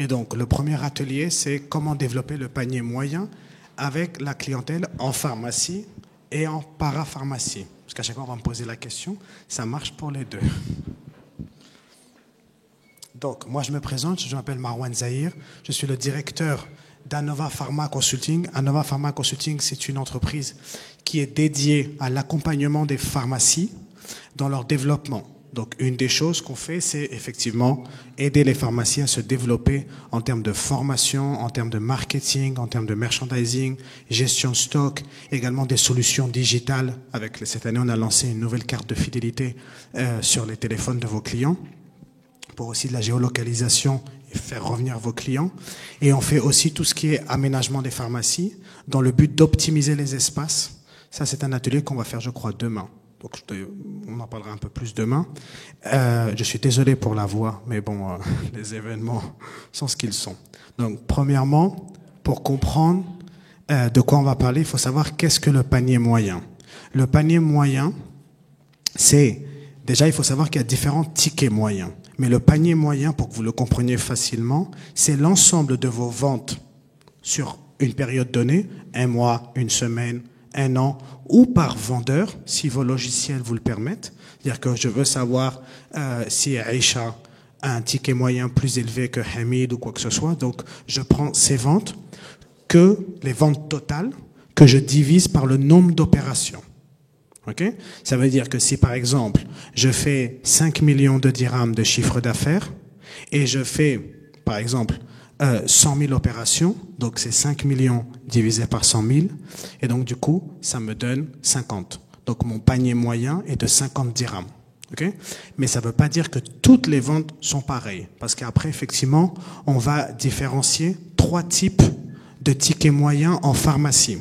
Et donc, le premier atelier, c'est comment développer le panier moyen avec la clientèle en pharmacie et en parapharmacie. Parce qu'à chaque fois, on va me poser la question, ça marche pour les deux. Donc, moi, je me présente, je m'appelle Marwan Zahir, je suis le directeur d'Anova Pharma Consulting. Anova Pharma Consulting, c'est une entreprise qui est dédiée à l'accompagnement des pharmacies dans leur développement. Donc, une des choses qu'on fait, c'est effectivement aider les pharmacies à se développer en termes de formation, en termes de marketing, en termes de merchandising, gestion de stock, également des solutions digitales. Cette année, on a lancé une nouvelle carte de fidélité sur les téléphones de vos clients, pour aussi de la géolocalisation et faire revenir vos clients. Et on fait aussi tout ce qui est aménagement des pharmacies dans le but d'optimiser les espaces. Ça, c'est un atelier qu'on va faire, je crois, demain. Donc, on en parlera un peu plus demain. Je suis désolé pour la voix, mais bon, les événements sont ce qu'ils sont. Donc, premièrement, pour comprendre de quoi on va parler, il faut savoir qu'est-ce que le panier moyen. Le panier moyen, déjà, il faut savoir qu'il y a différents tickets moyens. Mais le panier moyen, pour que vous le compreniez facilement, c'est l'ensemble de vos ventes sur une période donnée, 1 mois, 1 semaine, 1 an, ou par vendeur, si vos logiciels vous le permettent. C'est-à-dire que je veux savoir si Aïcha a un ticket moyen plus élevé que Hamid ou quoi que ce soit. Donc, je prends ces ventes, les ventes totales, que je divise par le nombre d'opérations. Okay? Ça veut dire que si, par exemple, je fais 5 millions de dirhams de chiffre d'affaires et je fais, par exemple, 100 000 opérations, donc c'est 5 millions divisé par 100 000, et donc du coup, ça me donne 50. Donc mon panier moyen est de 50 dirhams. Okay? Mais ça ne veut pas dire que toutes les ventes sont pareilles, parce qu'après, effectivement, on va différencier 3 types de tickets moyens en pharmacie.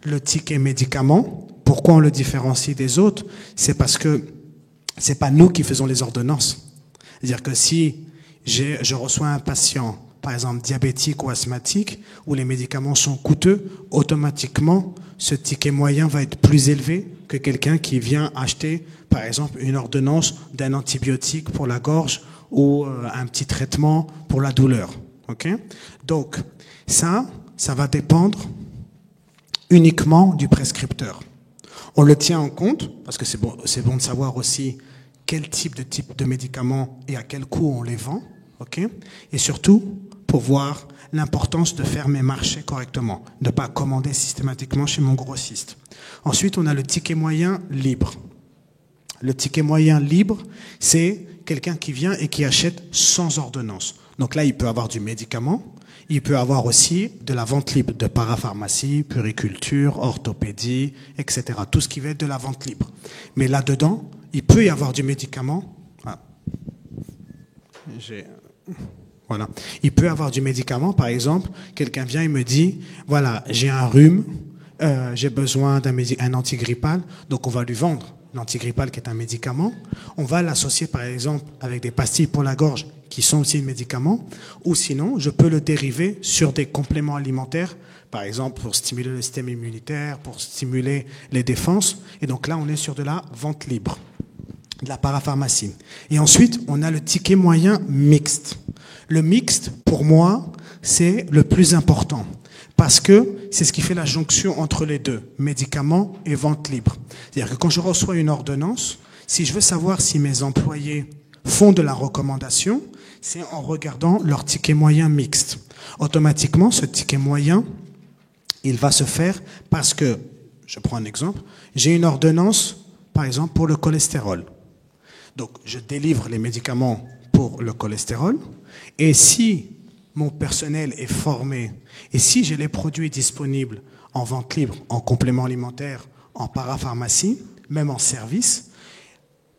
Le ticket médicament, pourquoi on le différencie des autres? C'est parce que c'est pas nous qui faisons les ordonnances. C'est-à-dire que si je reçois un patient, par exemple diabétique ou asthmatique, où les médicaments sont coûteux, automatiquement, ce ticket moyen va être plus élevé que quelqu'un qui vient acheter, par exemple, une ordonnance d'un antibiotique pour la gorge ou un petit traitement pour la douleur. Okay? Donc, ça va dépendre uniquement du prescripteur. On le tient en compte, parce que c'est bon de savoir aussi quel type de médicaments et à quel coût on les vend, okay? Et surtout, pour voir l'importance de faire mes marchés correctement, de ne pas commander systématiquement chez mon grossiste. Ensuite, on a le ticket moyen libre. Le ticket moyen libre, c'est quelqu'un qui vient et qui achète sans ordonnance. Donc là, il peut avoir du médicament, il peut avoir aussi de la vente libre, de parapharmacie, puriculture, orthopédie, etc. Tout ce qui va être de la vente libre. Mais là-dedans, il peut y avoir du médicament. Voilà. Il peut y avoir du médicament, par exemple, quelqu'un vient et me dit, voilà, j'ai un rhume, j'ai besoin d'un antigrippal, donc on va lui vendre l'antigrippal qui est un médicament. On va l'associer, par exemple, avec des pastilles pour la gorge qui sont aussi des médicaments, ou sinon, je peux le dériver sur des compléments alimentaires, par exemple, pour stimuler le système immunitaire, pour stimuler les défenses. Et donc là, on est sur de la vente libre, de la parapharmacie. Et ensuite, on a le ticket moyen mixte. Le mixte, pour moi, c'est le plus important, parce que c'est ce qui fait la jonction entre les deux, médicaments et vente libre. C'est-à-dire que quand je reçois une ordonnance, si je veux savoir si mes employés font de la recommandation, c'est en regardant leur ticket moyen mixte. Automatiquement, ce ticket moyen, il va se faire parce que, je prends un exemple, j'ai une ordonnance, par exemple, pour le cholestérol. Donc, je délivre les médicaments pour le cholestérol, et si mon personnel est formé, et si j'ai les produits disponibles en vente libre, en complément alimentaire, en parapharmacie, même en service,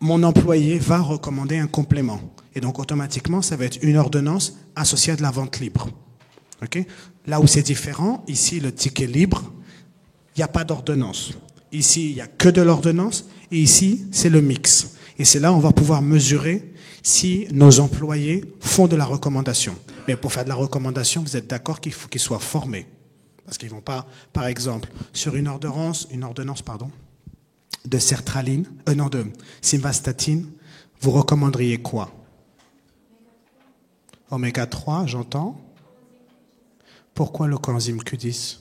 mon employé va recommander un complément. Et donc, automatiquement, ça va être une ordonnance associée à de la vente libre. Okay? Là où c'est différent, ici, le ticket libre, il n'y a pas d'ordonnance. Ici, il n'y a que de l'ordonnance, et ici, c'est le mix. Et c'est là où on va pouvoir mesurer si nos employés font de la recommandation. Mais pour faire de la recommandation, vous êtes d'accord qu'il faut qu'ils soient formés. Parce qu'ils ne vont pas, par exemple, sur une ordonnance, de sertraline, de simvastatine, vous recommanderiez quoi? Oméga 3, j'entends. Pourquoi le coenzyme Q10?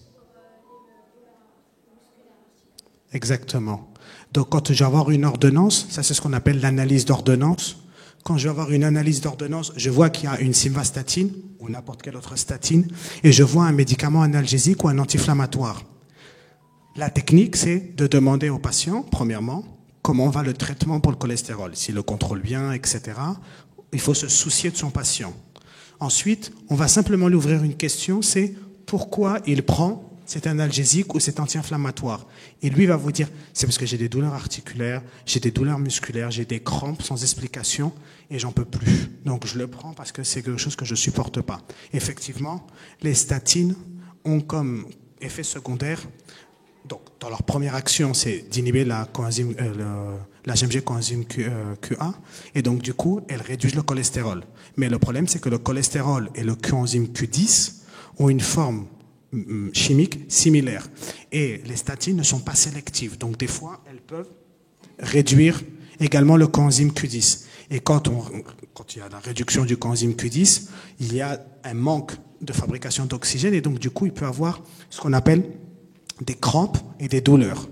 Exactement. Donc, quand je vais avoir une ordonnance, ça c'est ce qu'on appelle l'analyse d'ordonnance. Quand je vais avoir une analyse d'ordonnance, je vois qu'il y a une simvastatine ou n'importe quelle autre statine et je vois un médicament analgésique ou un anti-inflammatoire. La technique, c'est de demander au patient, premièrement, comment va le traitement pour le cholestérol, s'il le contrôle bien, etc. Il faut se soucier de son patient. Ensuite, on va simplement lui ouvrir une question, c'est pourquoi il prend cet analgésique ou cet anti-inflammatoire. Et lui va vous dire, c'est parce que j'ai des douleurs articulaires, j'ai des douleurs musculaires, j'ai des crampes sans explication et j'en peux plus. Donc je le prends parce que c'est quelque chose que je supporte pas. Effectivement, les statines ont comme effet secondaire, donc dans leur première action, c'est d'inhiber la GMG coenzyme QA, et donc du coup, elles réduisent le cholestérol. Mais le problème, c'est que le cholestérol et le coenzyme Q10 ont une forme chimique similaire. Et les statines ne sont pas sélectives. Donc, des fois, elles peuvent réduire également le coenzyme Q10. Et quand il y a la réduction du coenzyme Q10, il y a un manque de fabrication d'oxygène. Et donc, du coup, il peut avoir ce qu'on appelle des crampes et des douleurs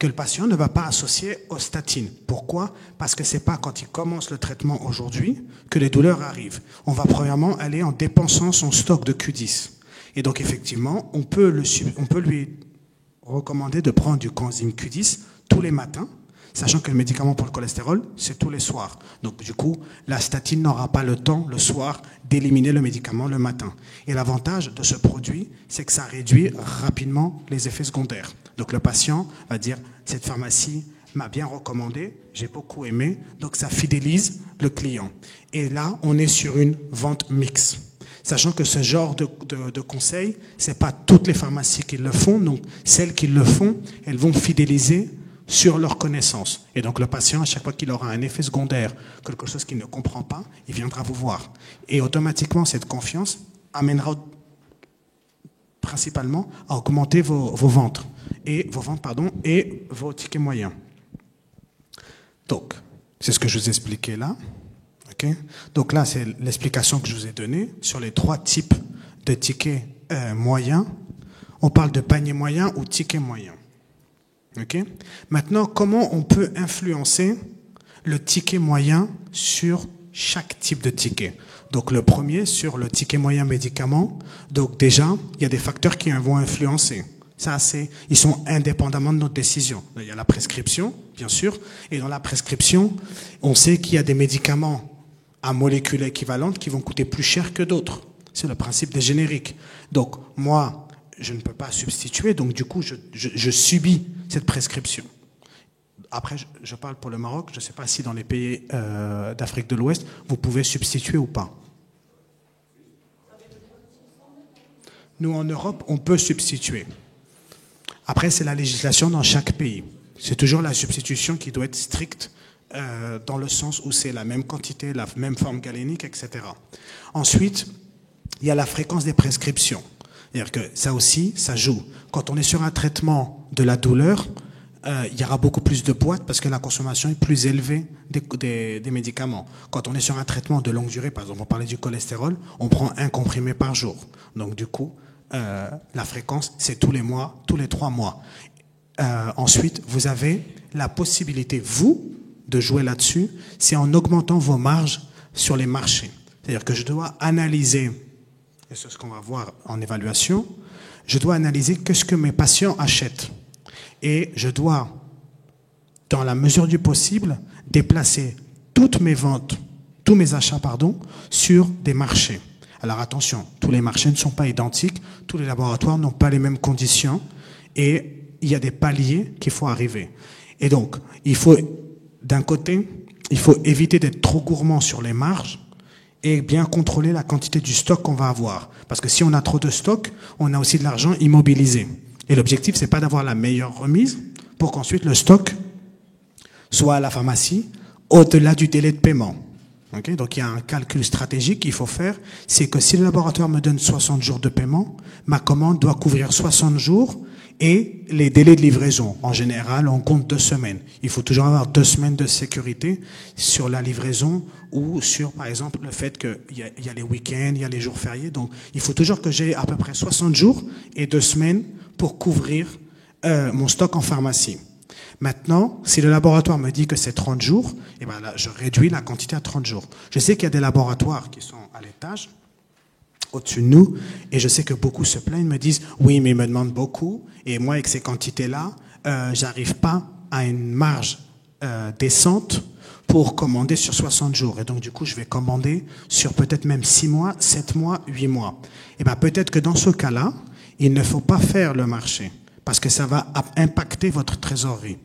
que le patient ne va pas associer aux statines. Pourquoi? Parce que c'est pas quand il commence le traitement aujourd'hui que les douleurs arrivent. On va premièrement aller en dépensant son stock de Q10. Et donc, effectivement, on peut lui recommander de prendre du coenzyme Q10 tous les matins, sachant que le médicament pour le cholestérol, c'est tous les soirs. Donc, du coup, la statine n'aura pas le temps, le soir, d'éliminer le médicament le matin. Et l'avantage de ce produit, c'est que ça réduit rapidement les effets secondaires. Donc, le patient va dire, cette pharmacie m'a bien recommandé, j'ai beaucoup aimé, donc ça fidélise le client. Et là, on est sur une vente mixte. Sachant que ce genre de conseil, ce n'est pas toutes les pharmacies qui le font. Donc, celles qui le font, elles vont fidéliser sur leur connaissance. Et donc, le patient, à chaque fois qu'il aura un effet secondaire, quelque chose qu'il ne comprend pas, il viendra vous voir. Et automatiquement, cette confiance amènera principalement à augmenter vos ventes et vos tickets moyens. Donc, c'est ce que je vous expliquais là. Okay. Donc là, c'est l'explication que je vous ai donnée sur les 3 types de tickets moyens. On parle de panier moyen ou ticket moyen. Okay. Maintenant, comment on peut influencer le ticket moyen sur chaque type de ticket? Donc le premier, sur le ticket moyen médicament. Donc déjà, il y a des facteurs qui vont influencer. Ça, ils sont indépendamment de notre décision. Il y a la prescription, bien sûr. Et dans la prescription, on sait qu'il y a des médicaments à molécules équivalentes qui vont coûter plus cher que d'autres. C'est le principe des génériques. Donc, moi, je ne peux pas substituer, donc du coup, je subis cette prescription. Après, je parle pour le Maroc, je ne sais pas si dans les pays d'Afrique de l'Ouest, vous pouvez substituer ou pas. Nous, en Europe, on peut substituer. Après, c'est la législation dans chaque pays. C'est toujours la substitution qui doit être stricte, dans le sens où c'est la même quantité, la même forme galénique, etc. Ensuite, il y a la fréquence des prescriptions. C'est-à-dire que ça aussi, ça joue. Quand on est sur un traitement de la douleur, il y aura beaucoup plus de boîtes parce que la consommation est plus élevée des médicaments. Quand on est sur un traitement de longue durée, par exemple, on parlait du cholestérol, on prend un comprimé par jour. Donc du coup, la fréquence, c'est tous les mois, tous les 3 mois. Ensuite, vous avez la possibilité, vous, de jouer là-dessus, c'est en augmentant vos marges sur les marchés. C'est-à-dire que je dois analyser, et c'est ce qu'on va voir en évaluation, je dois analyser qu'est-ce que mes patients achètent. Et je dois, dans la mesure du possible, déplacer toutes mes ventes, tous mes achats, sur des marchés. Alors attention, tous les marchés ne sont pas identiques, tous les laboratoires n'ont pas les mêmes conditions, et il y a des paliers qu'il faut arriver. Et donc, d'un côté, il faut éviter d'être trop gourmand sur les marges et bien contrôler la quantité du stock qu'on va avoir. Parce que si on a trop de stock, on a aussi de l'argent immobilisé. Et l'objectif, c'est pas d'avoir la meilleure remise pour qu'ensuite le stock soit à la pharmacie au-delà du délai de paiement. Okay, donc il y a un calcul stratégique qu'il faut faire, c'est que si le laboratoire me donne 60 jours de paiement, ma commande doit couvrir 60 jours et les délais de livraison. En général, on compte 2 semaines. Il faut toujours avoir 2 semaines de sécurité sur la livraison ou sur, par exemple, le fait qu'il y a les week-ends, il y a les jours fériés. Donc, il faut toujours que j'ai à peu près 60 jours et 2 semaines pour couvrir mon stock en pharmacie. Maintenant, si le laboratoire me dit que c'est 30 jours, eh ben là, je réduis la quantité à 30 jours. Je sais qu'il y a des laboratoires qui sont à l'étage, au-dessus de nous, et je sais que beaucoup se plaignent, me disent « Oui, mais ils me demandent beaucoup, et moi, avec ces quantités-là, j'arrive pas à une marge décente pour commander sur 60 jours. Et donc, du coup, je vais commander sur peut-être même 6 mois, 7 mois, 8 mois. Et ben peut-être que dans ce cas-là, il ne faut pas faire le marché, parce que ça va impacter votre trésorerie.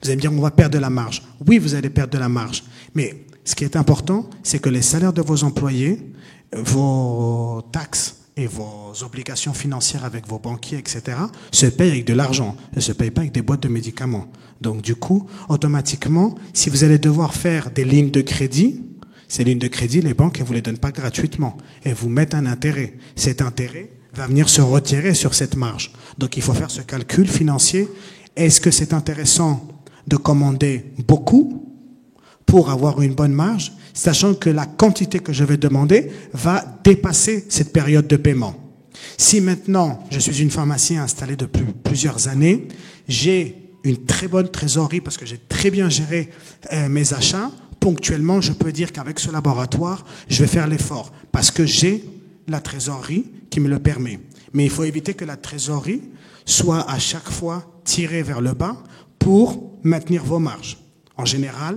Vous allez me dire, on va perdre de la marge. Oui, vous allez perdre de la marge. Mais ce qui est important, c'est que les salaires de vos employés, vos taxes et vos obligations financières avec vos banquiers, etc., se payent avec de l'argent. Ne se payent pas avec des boîtes de médicaments. Donc, du coup, automatiquement, si vous allez devoir faire des lignes de crédit, ces lignes de crédit, les banques ne vous les donnent pas gratuitement. Elles vous mettent un intérêt. Cet intérêt va venir se retirer sur cette marge. Donc, il faut faire ce calcul financier. Est-ce que c'est intéressant de commander beaucoup pour avoir une bonne marge, sachant que la quantité que je vais demander va dépasser cette période de paiement. Si maintenant, je suis une pharmacie installée depuis plusieurs années, j'ai une très bonne trésorerie parce que j'ai très bien géré mes achats, ponctuellement, je peux dire qu'avec ce laboratoire, je vais faire l'effort parce que j'ai la trésorerie qui me le permet. Mais il faut éviter que la trésorerie soit à chaque fois tirée vers le bas pour maintenir vos marges. En général,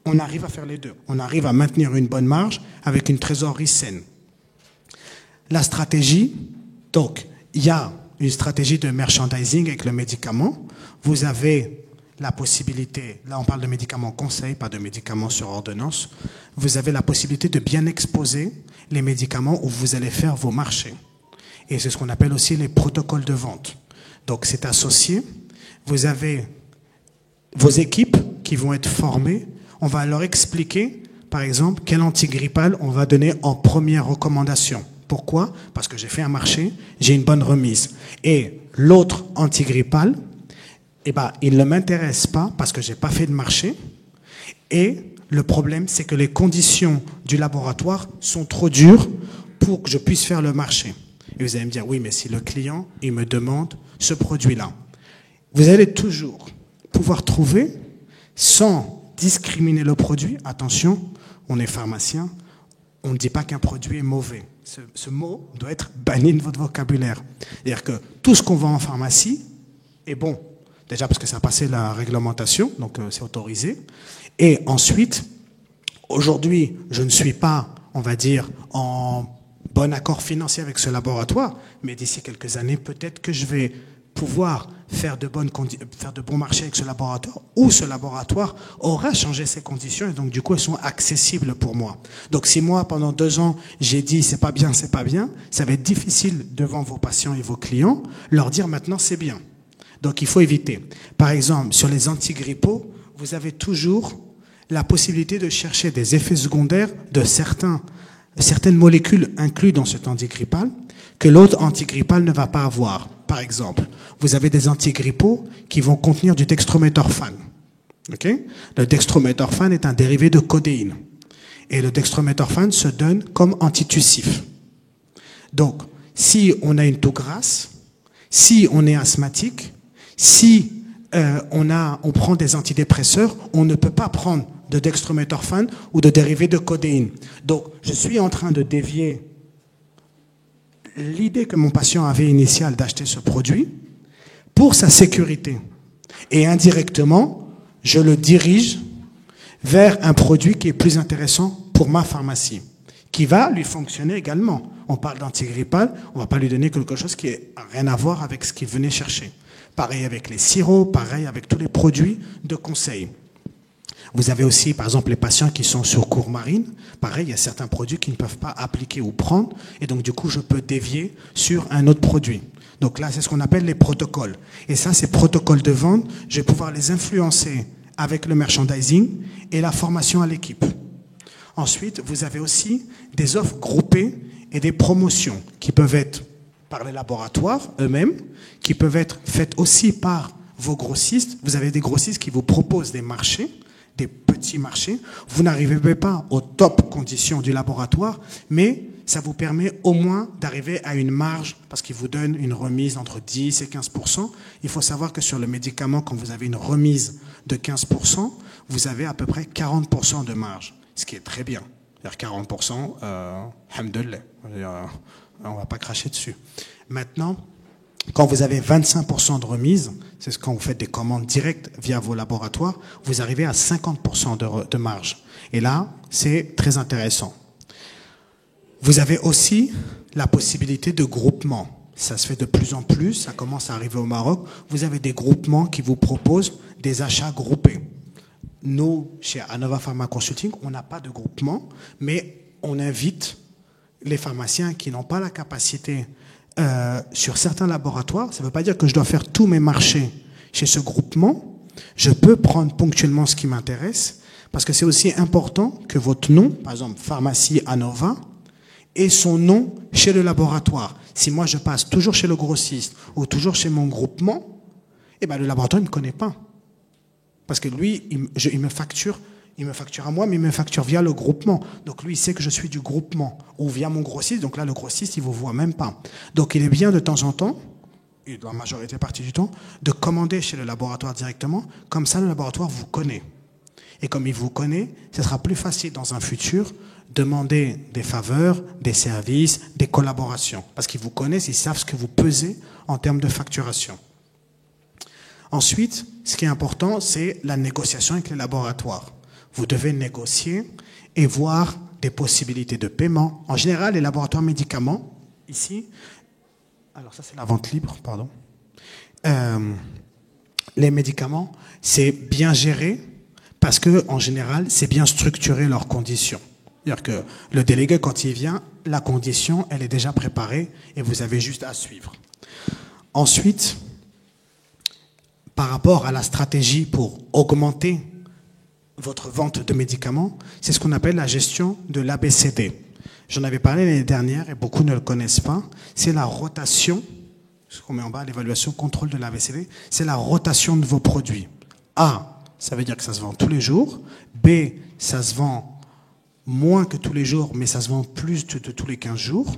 on arrive à faire les deux. On arrive à maintenir une bonne marge avec une trésorerie saine. La stratégie, donc, il y a une stratégie de merchandising avec le médicament. Vous avez la possibilité, là on parle de médicaments conseils, pas de médicaments sur ordonnance, vous avez la possibilité de bien exposer les médicaments où vous allez faire vos marchés. Et c'est ce qu'on appelle aussi les protocoles de vente. Donc c'est associé, vous avez vos équipes qui vont être formées, on va leur expliquer, par exemple, quel antigrippal on va donner en première recommandation. Pourquoi? Parce que j'ai fait un marché, j'ai une bonne remise. Et l'autre antigrippal, eh ben, il ne m'intéresse pas parce que j'ai pas fait de marché. Et le problème, c'est que les conditions du laboratoire sont trop dures pour que je puisse faire le marché. Et vous allez me dire, oui, mais si le client, il me demande ce produit-là. Vous allez toujours pouvoir trouver, sans discriminer le produit, attention, on est pharmacien, on ne dit pas qu'un produit est mauvais. Ce mot doit être banni de votre vocabulaire. C'est-à-dire que tout ce qu'on vend en pharmacie est bon. Déjà parce que ça a passé la réglementation, donc c'est autorisé. Et ensuite, aujourd'hui, je ne suis pas, on va dire, en bon accord financier avec ce laboratoire, mais d'ici quelques années, peut-être que je vais pouvoir faire de bons marchés avec ce laboratoire, ou ce laboratoire aura changé ses conditions et donc du coup elles sont accessibles pour moi. Donc si moi pendant 2 ans j'ai dit c'est pas bien, ça va être difficile devant vos patients et vos clients leur dire maintenant c'est bien. Donc il faut éviter. Par exemple sur les antigrippaux, vous avez toujours la possibilité de chercher des effets secondaires de certaines molécules incluses dans cet antigrippal que l'autre antigrippal ne va pas avoir. Par exemple, vous avez des antigrippaux qui vont contenir du dextrométhorphane. Okay? Le dextrométhorphane est un dérivé de codéine. Et le dextrométhorphane se donne comme antitussif. Donc, si on a une toux grasse, si on est asthmatique, si on prend des antidépresseurs, on ne peut pas prendre de dextrométhorphane ou de dérivé de codéine. Donc, je suis en train de dévier l'idée que mon patient avait initiale d'acheter ce produit pour sa sécurité. Et indirectement, je le dirige vers un produit qui est plus intéressant pour ma pharmacie, qui va lui fonctionner également. On parle d'antigrippal, on ne va pas lui donner quelque chose qui n'a rien à voir avec ce qu'il venait chercher. Pareil avec les sirops, pareil avec tous les produits de conseil. Vous avez aussi, par exemple, les patients qui sont sur cours marine. Pareil, il y a certains produits qui ne peuvent pas appliquer ou prendre. Et donc, du coup, je peux dévier sur un autre produit. Donc là, c'est ce qu'on appelle les protocoles. Et ça, ces protocoles de vente, je vais pouvoir les influencer avec le merchandising et la formation à l'équipe. Ensuite, vous avez aussi des offres groupées et des promotions qui peuvent être par les laboratoires eux-mêmes, qui peuvent être faites aussi par vos grossistes. Vous avez des grossistes qui vous proposent des marchés, des petits marchés. Vous n'arrivez pas aux top conditions du laboratoire, mais ça vous permet au moins d'arriver à une marge, parce qu'ils vous donnent une remise entre 10 et 15%. Il faut savoir que sur le médicament, quand vous avez une remise de 15%, vous avez à peu près 40% de marge, ce qui est très bien. C'est-à-dire 40%, alhamdoulilah, on ne va pas cracher dessus. Maintenant, quand vous avez 25% de remise, c'est quand vous faites des commandes directes via vos laboratoires, vous arrivez à 50% de marge. Et là, c'est très intéressant. Vous avez aussi la possibilité de groupement. Ça se fait de plus en plus, ça commence à arriver au Maroc. Vous avez des groupements qui vous proposent des achats groupés. Nous, chez Anova Pharma Consulting, on n'a pas de groupement, mais on invite les pharmaciens qui n'ont pas la capacité sur certains laboratoires. Ça ne veut pas dire que je dois faire tous mes marchés chez ce groupement. Je peux prendre ponctuellement ce qui m'intéresse, parce que c'est aussi important que votre nom, par exemple Pharmacie Anova, ait son nom chez le laboratoire. Si moi je passe toujours chez le grossiste ou toujours chez mon groupement, eh ben le laboratoire ne me connaît pas. Parce que lui, il me facture à moi, mais il me facture via le groupement. Donc lui, il sait que je suis du groupement, ou via mon grossiste. Donc là, le grossiste, il ne vous voit même pas. Donc il est bien de temps en temps, et dans la majorité partie du temps, de commander chez le laboratoire directement. Comme ça, le laboratoire vous connaît. Et comme il vous connaît, ce sera plus facile dans un futur demander des faveurs, des services, des collaborations. Parce qu'ils vous connaissent, ils savent ce que vous pesez en termes de facturation. Ensuite, ce qui est important, c'est la négociation avec les laboratoires. Vous devez négocier et voir des possibilités de paiement. En général, les laboratoires médicaments, ici, alors ça c'est la vente libre, pardon. Les médicaments, c'est bien géré parce que en général, c'est bien structuré leurs conditions. C'est-à-dire que le délégué, quand il vient, la condition, elle est déjà préparée et vous avez juste à suivre. Ensuite, par rapport à la stratégie pour augmenter votre vente de médicaments, c'est ce qu'on appelle la gestion de l'ABCD. J'en avais parlé l'année dernière et beaucoup ne le connaissent pas. C'est la rotation, ce qu'on met en bas, l'évaluation contrôle de l'ABCD, c'est la rotation de vos produits. A, ça veut dire que ça se vend tous les jours. B, ça se vend moins que tous les jours, mais ça se vend plus de tous les 15 jours.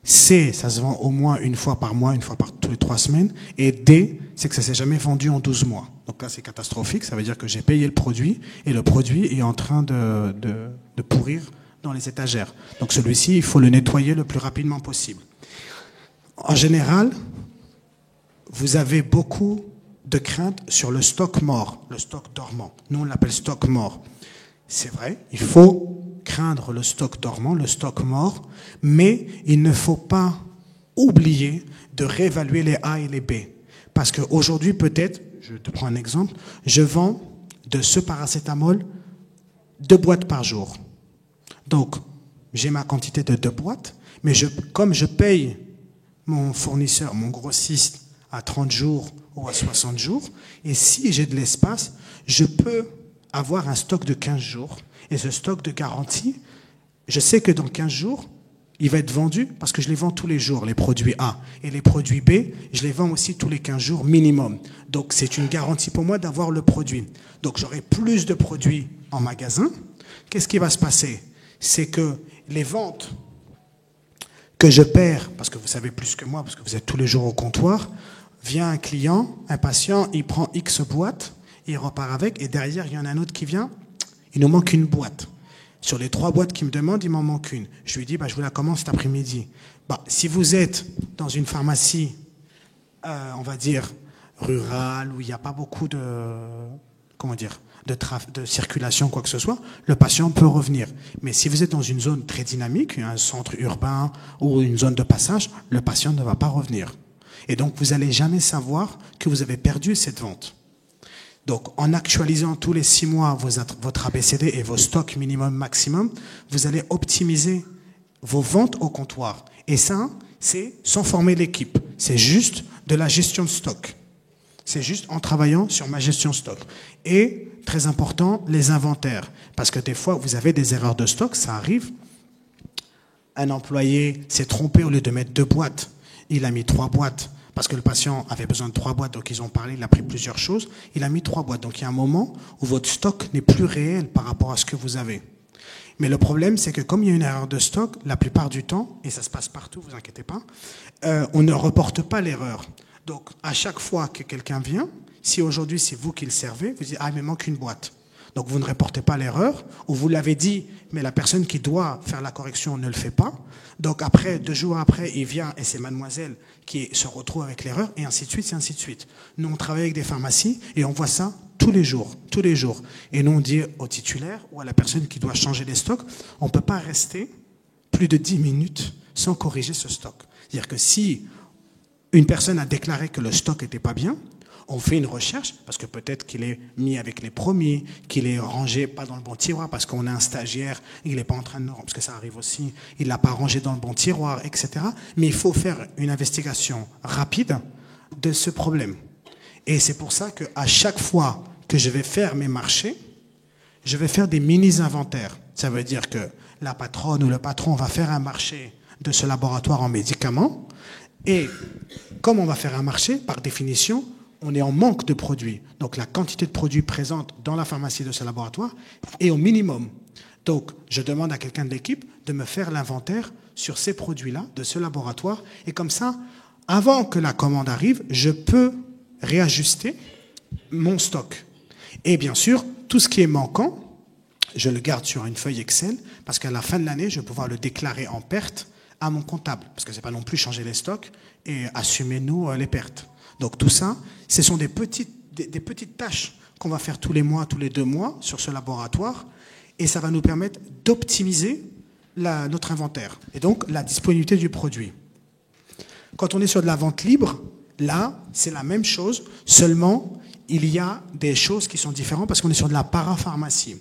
C, ça se vend au moins une fois par mois, une fois par tous les 3 semaines. Et D, c'est que ça ne s'est jamais vendu en 12 mois. Donc là, c'est catastrophique. Ça veut dire que j'ai payé le produit et le produit est en train de pourrir dans les étagères. Donc celui-ci, il faut le nettoyer le plus rapidement possible. En général, vous avez beaucoup de craintes sur le stock mort, le stock dormant. Nous, on l'appelle stock mort. C'est vrai, il faut craindre le stock dormant, le stock mort, mais il ne faut pas oublier de réévaluer les A et les B. Parce qu'aujourd'hui, peut-être, je te prends un exemple, je vends de ce paracétamol 2 boîtes par jour. Donc, j'ai ma quantité de 2 boîtes, mais comme je paye mon fournisseur, mon grossiste, à 30 jours ou à 60 jours, et si j'ai de l'espace, je peux avoir un stock de 15 jours. Et ce stock de garantie, je sais que dans 15 jours, il va être vendu parce que je les vends tous les jours, les produits A. Et les produits B, je les vends aussi tous les 15 jours minimum. Donc c'est une garantie pour moi d'avoir le produit. Donc j'aurai plus de produits en magasin. Qu'est-ce qui va se passer? C'est que les ventes que je perds, parce que vous savez plus que moi, parce que vous êtes tous les jours au comptoir, vient un client, un patient, il prend X boîtes, il repart avec, et derrière, il y en a un autre qui vient, il nous manque une boîte. Sur les 3 boîtes qu'il me demande, il m'en manque une. Je lui dis, je vous la commande cet après-midi. Si vous êtes dans une pharmacie, on va dire, rurale, où il n'y a pas beaucoup de circulation, quoi que ce soit, le patient peut revenir. Mais si vous êtes dans une zone très dynamique, un centre urbain ou une zone de passage, le patient ne va pas revenir. Et donc, vous n'allez jamais savoir que vous avez perdu cette vente. Donc, en actualisant tous les 6 mois votre ABCD et vos stocks minimum maximum, vous allez optimiser vos ventes au comptoir. Et ça, c'est sans former l'équipe. C'est juste de la gestion de stock. C'est juste en travaillant sur ma gestion stock. Et, très important, les inventaires. Parce que des fois, vous avez des erreurs de stock, ça arrive. Un employé s'est trompé, au lieu de mettre 2 boîtes, il a mis 3 boîtes. Parce que le patient avait besoin de 3 boîtes, donc ils ont parlé, il a pris plusieurs choses. Il a mis 3 boîtes. Donc il y a un moment où votre stock n'est plus réel par rapport à ce que vous avez. Mais le problème, c'est que comme il y a une erreur de stock, la plupart du temps, et ça se passe partout, vous inquiétez pas, on ne reporte pas l'erreur. Donc à chaque fois que quelqu'un vient, si aujourd'hui c'est vous qui le servez, vous dites « Ah, il me manque une boîte ». Donc vous ne reportez pas l'erreur, ou vous l'avez dit, mais la personne qui doit faire la correction ne le fait pas. Donc après, 2 jours après, il vient et c'est mademoiselle qui se retrouve avec l'erreur, et ainsi de suite, et ainsi de suite. Nous, on travaille avec des pharmacies et on voit ça tous les jours. Et nous, on dit au titulaire ou à la personne qui doit changer les stocks, on ne peut pas rester plus de 10 minutes sans corriger ce stock. C'est-à-dire que si une personne a déclaré que le stock n'était pas bien, on fait une recherche, parce que peut-être qu'il est mis avec les premiers, qu'il est rangé pas dans le bon tiroir, parce qu'on a un stagiaire, il n'est pas en train de... Parce que ça arrive aussi, il l'a pas rangé dans le bon tiroir, etc. Mais il faut faire une investigation rapide de ce problème. Et c'est pour ça qu'à chaque fois que je vais faire mes marchés, je vais faire des mini-inventaires. Ça veut dire que la patronne ou le patron va faire un marché de ce laboratoire en médicaments, et comme on va faire un marché, par définition, on est en manque de produits. Donc la quantité de produits présente dans la pharmacie de ce laboratoire est au minimum. Donc je demande à quelqu'un de l'équipe de me faire l'inventaire sur ces produits-là, de ce laboratoire. Et comme ça, avant que la commande arrive, je peux réajuster mon stock. Et bien sûr, tout ce qui est manquant, je le garde sur une feuille Excel, parce qu'à la fin de l'année, je vais pouvoir le déclarer en perte à mon comptable. Parce que ce n'est pas non plus changer les stocks et assumer, nous, les pertes. Donc tout ça, ce sont des petites tâches qu'on va faire tous les mois, tous les 2 mois sur ce laboratoire, et ça va nous permettre d'optimiser notre inventaire et donc la disponibilité du produit. Quand on est sur de la vente libre, là, c'est la même chose, seulement il y a des choses qui sont différentes parce qu'on est sur de la parapharmacie.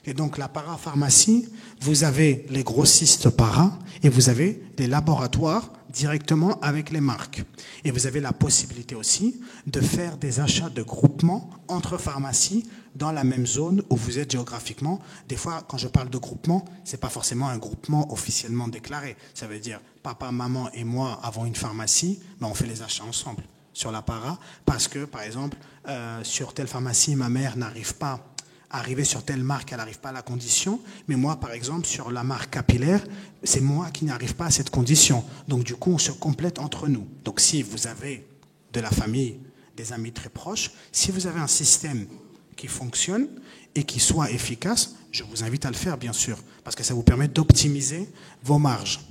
Et donc la parapharmacie, vous avez les grossistes para et vous avez des laboratoires directement avec les marques. Et vous avez la possibilité aussi de faire des achats de groupements entre pharmacies dans la même zone où vous êtes géographiquement. Des fois, quand je parle de groupement, c'est pas forcément un groupement officiellement déclaré. Ça veut dire papa, maman et moi avons une pharmacie, mais on fait les achats ensemble sur la para parce que, par exemple, sur telle pharmacie, ma mère n'arrive pas arriver sur telle marque, elle n'arrive pas à la condition, mais moi, par exemple, sur la marque capillaire, c'est moi qui n'arrive pas à cette condition. Donc, du coup, on se complète entre nous. Donc, si vous avez de la famille, des amis très proches, si vous avez un système qui fonctionne et qui soit efficace, je vous invite à le faire, bien sûr, parce que ça vous permet d'optimiser vos marges.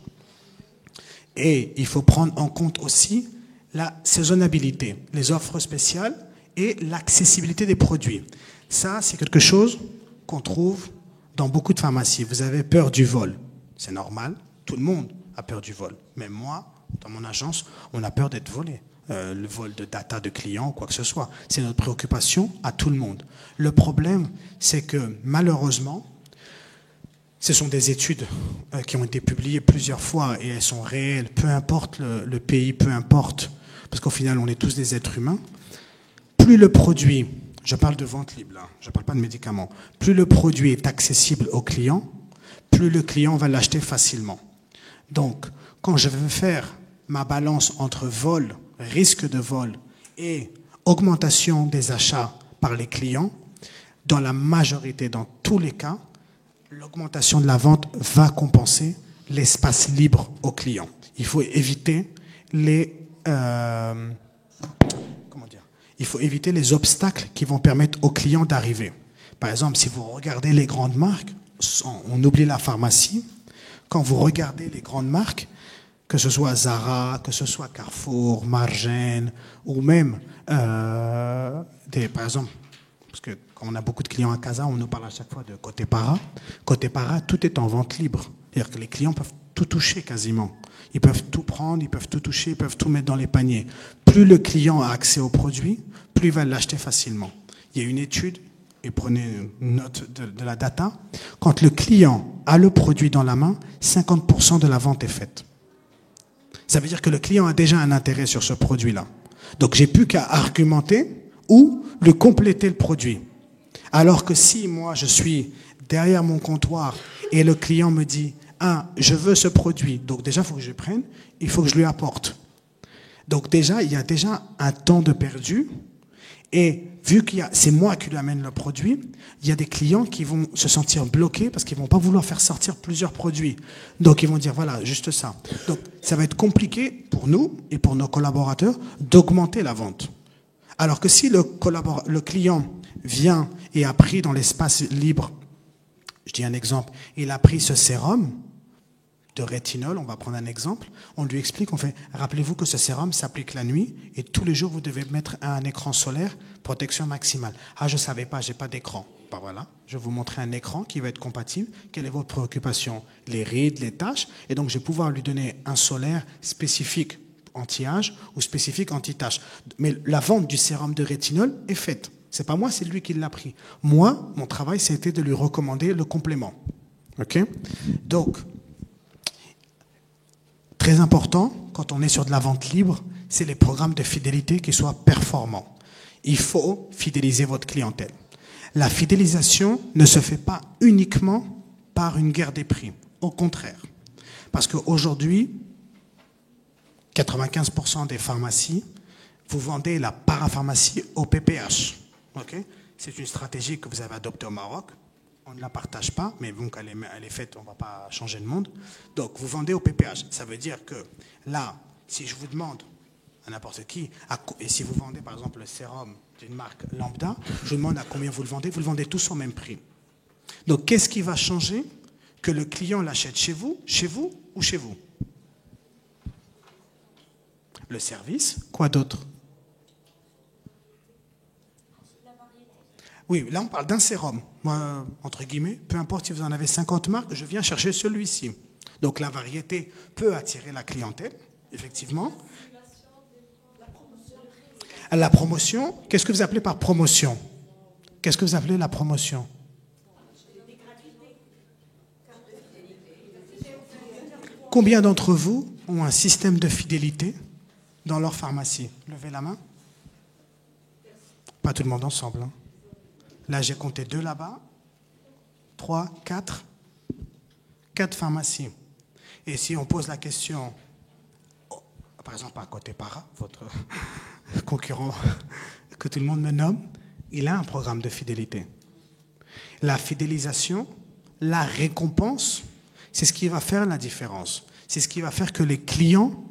Et il faut prendre en compte aussi la saisonnalité, les offres spéciales et l'accessibilité des produits. Ça, c'est quelque chose qu'on trouve dans beaucoup de pharmacies. Vous avez peur du vol. C'est normal. Tout le monde a peur du vol. Même moi, dans mon agence, on a peur d'être volé. Le vol de data de clients ou quoi que ce soit. C'est notre préoccupation à tout le monde. Le problème, c'est que malheureusement, ce sont des études qui ont été publiées plusieurs fois et elles sont réelles. Peu importe le pays, peu importe, parce qu'au final, on est tous des êtres humains. Plus le produit... Je parle de vente libre, là. Je ne parle pas de médicaments. Plus le produit est accessible au client, plus le client va l'acheter facilement. Donc, quand je veux faire ma balance entre vol, risque de vol et augmentation des achats par les clients, dans la majorité, dans tous les cas, l'augmentation de la vente va compenser l'espace libre au client. Il faut éviter il faut éviter les obstacles qui vont permettre aux clients d'arriver. Par exemple, si vous regardez les grandes marques, on oublie la pharmacie, quand vous regardez les grandes marques, que ce soit Zara, que ce soit Carrefour, Margène, ou même, par exemple, parce que quand on a beaucoup de clients à Casa, on nous parle à chaque fois de côté para. Côté para, tout est en vente libre. C'est-à-dire que les clients peuvent tout toucher quasiment. Ils peuvent tout prendre, ils peuvent tout toucher, ils peuvent tout mettre dans les paniers. Plus le client a accès au produit, plus il va l'acheter facilement. Il y a une étude, et prenez note de la data, quand le client a le produit dans la main, 50% de la vente est faite. Ça veut dire que le client a déjà un intérêt sur ce produit-là. Donc, j'ai plus qu'à argumenter ou lui compléter le produit. Alors que si moi, je suis derrière mon comptoir et le client me dit « Ah, je veux ce produit », donc déjà, il faut que je le prenne, il faut que je lui apporte. Donc déjà, il y a déjà un temps de perdu. Et vu que c'est moi qui lui amène le produit, il y a des clients qui vont se sentir bloqués parce qu'ils vont pas vouloir faire sortir plusieurs produits. Donc ils vont dire voilà, juste ça. Donc ça va être compliqué pour nous et pour nos collaborateurs d'augmenter la vente. Alors que si le client vient et a pris dans l'espace libre, je dis un exemple, il a pris ce sérum de rétinol, on va prendre un exemple, on lui explique, on fait, rappelez-vous que ce sérum s'applique la nuit et tous les jours vous devez mettre un écran solaire, protection maximale. Ah, je savais pas, j'ai pas d'écran. Ben voilà, je vais vous montrer un écran qui va être compatible. Quelle est votre préoccupation? Les rides, les taches, et donc je vais pouvoir lui donner un solaire spécifique anti-âge ou spécifique anti-tache. Mais la vente du sérum de rétinol est faite. C'est pas moi, c'est lui qui l'a pris. Moi, mon travail, c'était de lui recommander le complément. Ok? Donc, très important, quand on est sur de la vente libre, c'est les programmes de fidélité qui soient performants. Il faut fidéliser votre clientèle. La fidélisation ne se fait pas uniquement par une guerre des prix. Au contraire. Parce qu'aujourd'hui, 95% des pharmacies, vous vendez la parapharmacie au PPH. Okay? C'est une stratégie que vous avez adoptée au Maroc. On ne la partage pas, mais donc elle est faite, on ne va pas changer le monde. Donc, vous vendez au PPH. Ça veut dire que là, si je vous demande à n'importe qui, et si vous vendez par exemple le sérum d'une marque lambda, je vous demande à combien vous le vendez tous au même prix. Donc, qu'est-ce qui va changer que le client l'achète chez vous ou chez vous? Le service, quoi d'autre? Oui, là on parle d'un sérum. Moi, entre guillemets, peu importe si vous en avez 50 marques, je viens chercher celui-ci. Donc la variété peut attirer la clientèle, effectivement. La promotion, qu'est-ce que vous appelez par promotion? Qu'est-ce que vous appelez la promotion? Combien d'entre vous ont un système de fidélité dans leur pharmacie? Levez la main. Pas tout le monde ensemble. Hein. Là, j'ai compté 2 là-bas, 3, 4 pharmacies. Et si on pose la question, par exemple à côté Para, votre concurrent que tout le monde me nomme, il a un programme de fidélité. La fidélisation, la récompense, c'est ce qui va faire la différence. C'est ce qui va faire que les clients